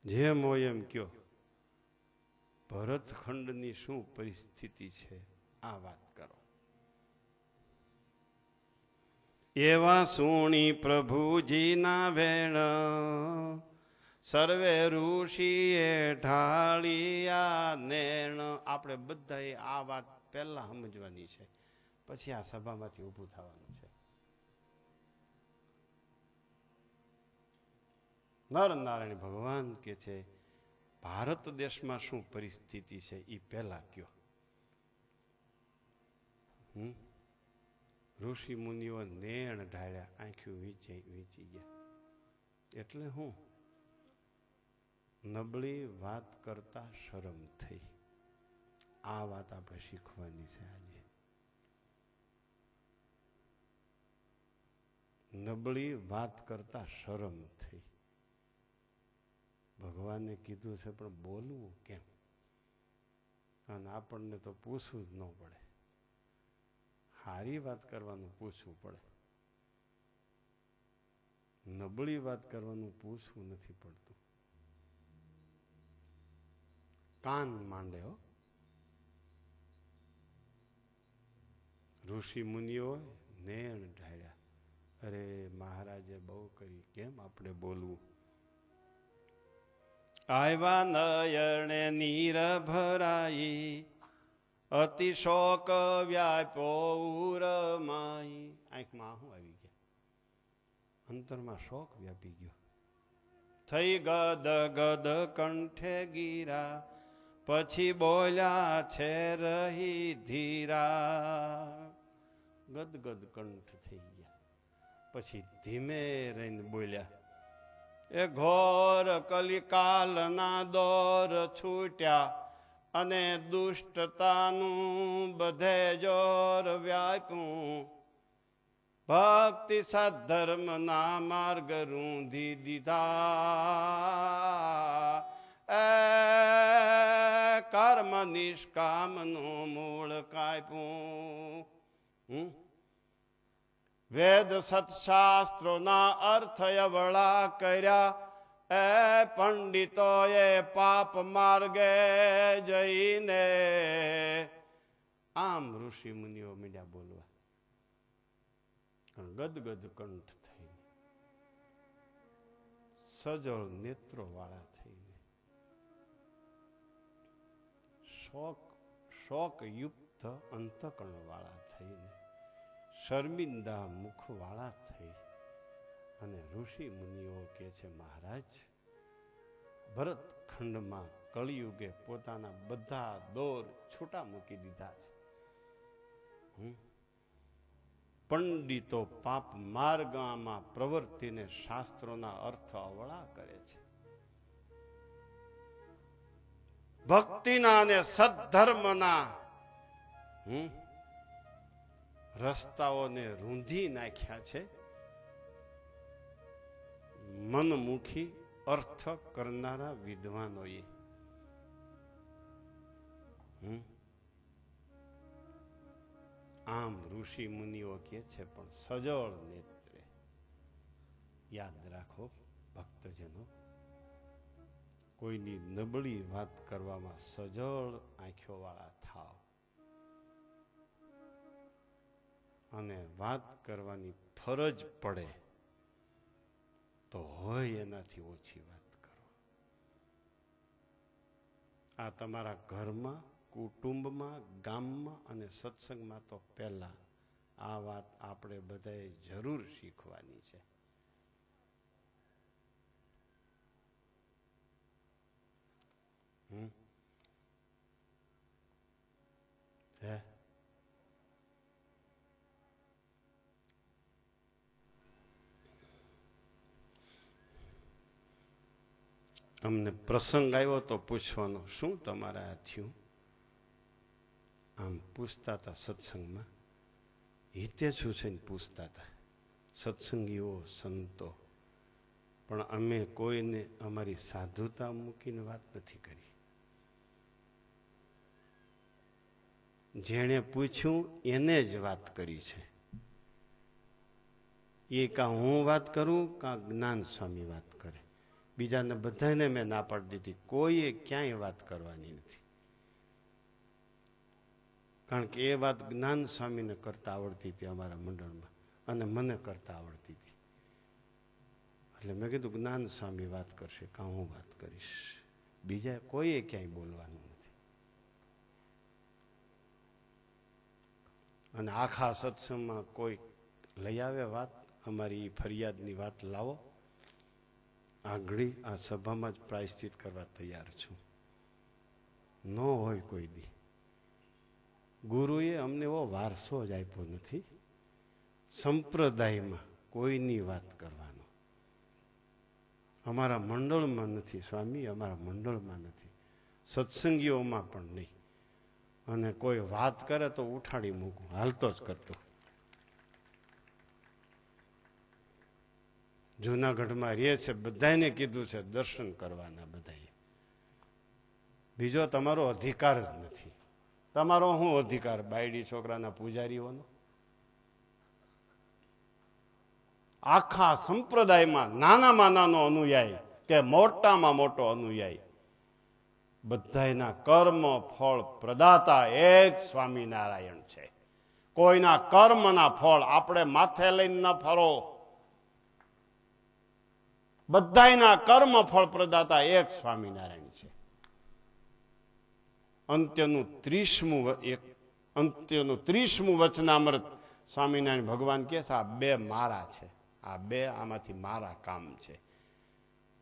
જેમ હોય એમ કયો. ભરતખંડની શું પરિસ્થિતિ છે આ વાત કરો. એવા સુણી પ્રભુજીના વેણ, સર્વે ઋષિએ ઢાળિયા નેણ. આપણે બધાએ આ વાત પહેલા સમજવાની છે, પછી આ સભામાંથી ઊભું થવાનું છે. નરનારાયણ ભગવાન કે છે ભારત દેશમાં શું પરિસ્થિતિ છે એ પહેલા કયો. ઋષિ મુનિઓ નેણ ઢાળ્યા, આંખ્યું વીંચી ગયા. એટલે હું નબળી વાત કરતા શરમ થઈ. આ વાત આપણે શીખવાની છે આજે. નબળી વાત કરતા શરમ થઈ. ભગવાને કીધું છે પણ બોલવું કેમ? અને આપણને તો પૂછવું જ ન પડે. સારી વાત કરવાનું પૂછવું પડે, નબળી વાત કરવાનું પૂછવું નથી પડતું. કાન માંડે હો. ઋષિ મુનિઓ નેણ ઢાળ્યા. અરે મહારાજે બહુ કરી, કેમ આપણે બોલવું? આવ્યા નયણે નીર ભરાઈ, અતિ શોક વ્યાપ્યો ઉરમાઈ. આંખમાં આહું આવી ગયા, અંતરમાં શોક વ્યાપી ગયો. થઈ ગદ ગદ કંઠે ગીરા, પછી બોલ્યા છે રહી ધીરા. ગદગદ કંઠ થઈ ગયા, પછી ધીમે રહીને બોલ્યા, એ ઘોર કલિકાલના દોર છૂટ્યા, અને દુષ્ટતાનું બધે જોર વ્યાપ્યું. ભક્તિ સદ્ધર્મના માર્ગ રૂંધી દીધા. એ કર્મ નિષ્કામનું મૂળ કાપ્યું. વેદ સત્શાસ્ત્રોના અર્થ અવળા કર્યા. એ પંડિતોએ પાપ માર્ગે જઈને. આમ ઋષિ મુનિઓ મીડ્યા બોલવા, ગદગદ કંઠ થઈને, સજળ નેત્રો વાળા થઈને, શોક યુક્ત અંતકરણ વાળા થઈને, શર્મિંદા મુખ વાળા થઈ અને ઋષિ મુનિઓ કે છે, મહારાજ, ભરતખંડમાં કળિયુગે પોતાના બધા દોર છૂટા મૂકી દીધા છે. પંડિતો પાપ માર્ગમાં પ્રવર્તીને શાસ્ત્રોના અર્થ અવળા કરે છે. ભક્તિના અને સદ્ધર્મના રસ્તાઓને રૂંધી નાખ્યા છે. મનમુખી અર્થ કરનારા વિદ્વાનોએ. આમ ઋષિ મુનિઓ કે છે, પણ સજળ નેત્રે. યાદ રાખો ભક્તજનો, કોઈની નબળી વાત કરવામાં સજળ આંખો વાળા થાવ અને વાત કરવાની ફરજ પડે તો હોય એનાથી ઓછી વાત કરો. આ તમારા ઘરમાં, કુટુંબમાં, ગામમાં અને સત્સંગમાં તો પહેલા આ વાત આપણે બધાએ જરૂર શીખવાની છે. હે અમને પ્રસંગ આવ્યો તો પૂછવાનો, શું તમારે આ થયું? આમ પૂછતા હતા સત્સંગમાં, હિતે શું છે ને પૂછતા હતા સત્સંગીઓ, સંતો. પણ અમે કોઈને અમારી સાધુતા મૂકીને વાત નથી કરી. જેણે પૂછ્યું એને જ વાત કરી છે. એ કાં હું વાત કરું કાં જ્ઞાન સ્વામી વાત કરે. બીજાને બધાને મેં ના પાડી દીધી, કોઈએ ક્યાંય વાત કરવાની નથી. કારણ કે એ વાત જ્ઞાન સ્વામીને કરતા આવડતી હતી અમારા મંડળમાં, અને મને કરતા આવડતી હતી. એટલે મેં કીધું જ્ઞાન સ્વામી વાત કરશે કાં હું વાત કરીશ, બીજા કોઈએ ક્યાંય બોલવાનું નથી. અને આખા સત્સંગમાં કોઈ લઈ આવે વાત, અમારી ફરિયાદની વાત લાવો, આગળી આ સભામાં જ પ્રાયશ્ચિત કરવા તૈયાર છું. ન હોય કોઈ દી. ગુરુએ અમને એવો વારસો જ આપ્યો નથી સંપ્રદાયમાં કોઈની વાત કરવાનો. અમારા મંડળમાં નથી સ્વામી, અમારા મંડળમાં નથી, સત્સંગીઓમાં પણ નહીં. અને કોઈ વાત કરે તો ઉઠાડી મૂકું, હાલતો જ કરતો. જુનાગઢમાં રહે છે, બધાને કીધું છે દર્શન કરવાના બધાએ. બીજો તમારો અધિકાર જ નથી. તમારો શું અધિકાર બાયડી છોકરાના પૂજારીઓનો? આખા સંપ્રદાયમાં નાનામાં નાનો અનુયાયી કે મોટામાં મોટો અનુયાયી, બધાના કર્મ ફળ પ્રદાતા એક સ્વામિનારાયણ છે. કોઈના કર્મના ફળ આપણે માથે લઈને ન ફરો. બધાના કર્મ ફળ પ્રદાતા એક સ્વામિનારાયણ છે. અંત્યનું 30મું વચનામૃત સ્વામિનારાયણ ભગવાન કહે છે, આ બે મારા છે, આ બે આમાંથી મારા કામ છે.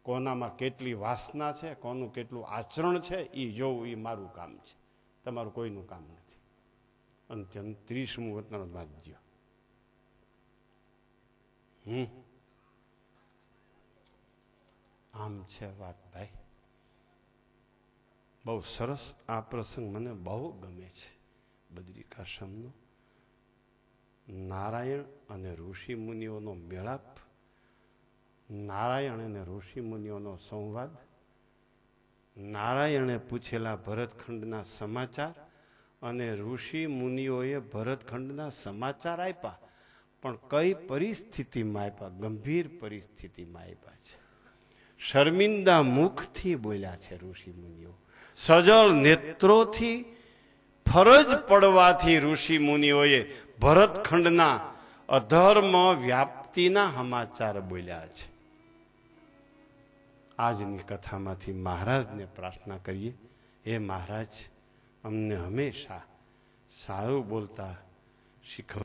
કોનામાં કેટલી વાસના છે, કોનું કેટલું આચરણ છે, એ જોવું એ મારું કામ છે, તમારું કોઈનું કામ નથી. અંત્યનું 30મું વચનામૃત વાંચજો. આમ છે વાત ભાઈ. બહુ સરસ આ પ્રસંગ મને બહુ ગમે છે. બદ્રિકાશ્રમનો નારાયણ અને ઋષિ મુનિઓનો મેળાપ, નારાયણ અને ઋષિ મુનિઓનો સંવાદ, નારાયણે પૂછેલા ભરતખંડના સમાચાર અને ઋષિ મુનિઓએ ભરતખંડના સમાચાર આપ્યા, પણ કઈ પરિસ્થિતિમાં આપ્યા? ગંભીર પરિસ્થિતિમાં આપ્યા છે. શર્મિંદા મુખથી બોલ્યા છે ઋષિ મુનિઓ, સજળ નેત્રોથી, ફરજ પડવાથી ઋષિ મુનિઓએ ભરતખંડના અધર્મ વ્યાપ્તિના સમાચાર બોલ્યા છે. આજની કથામાંથી મહારાજને પ્રાર્થના કરીએ, હે મહારાજ, અમને હંમેશા સારું બોલતા શીખવ.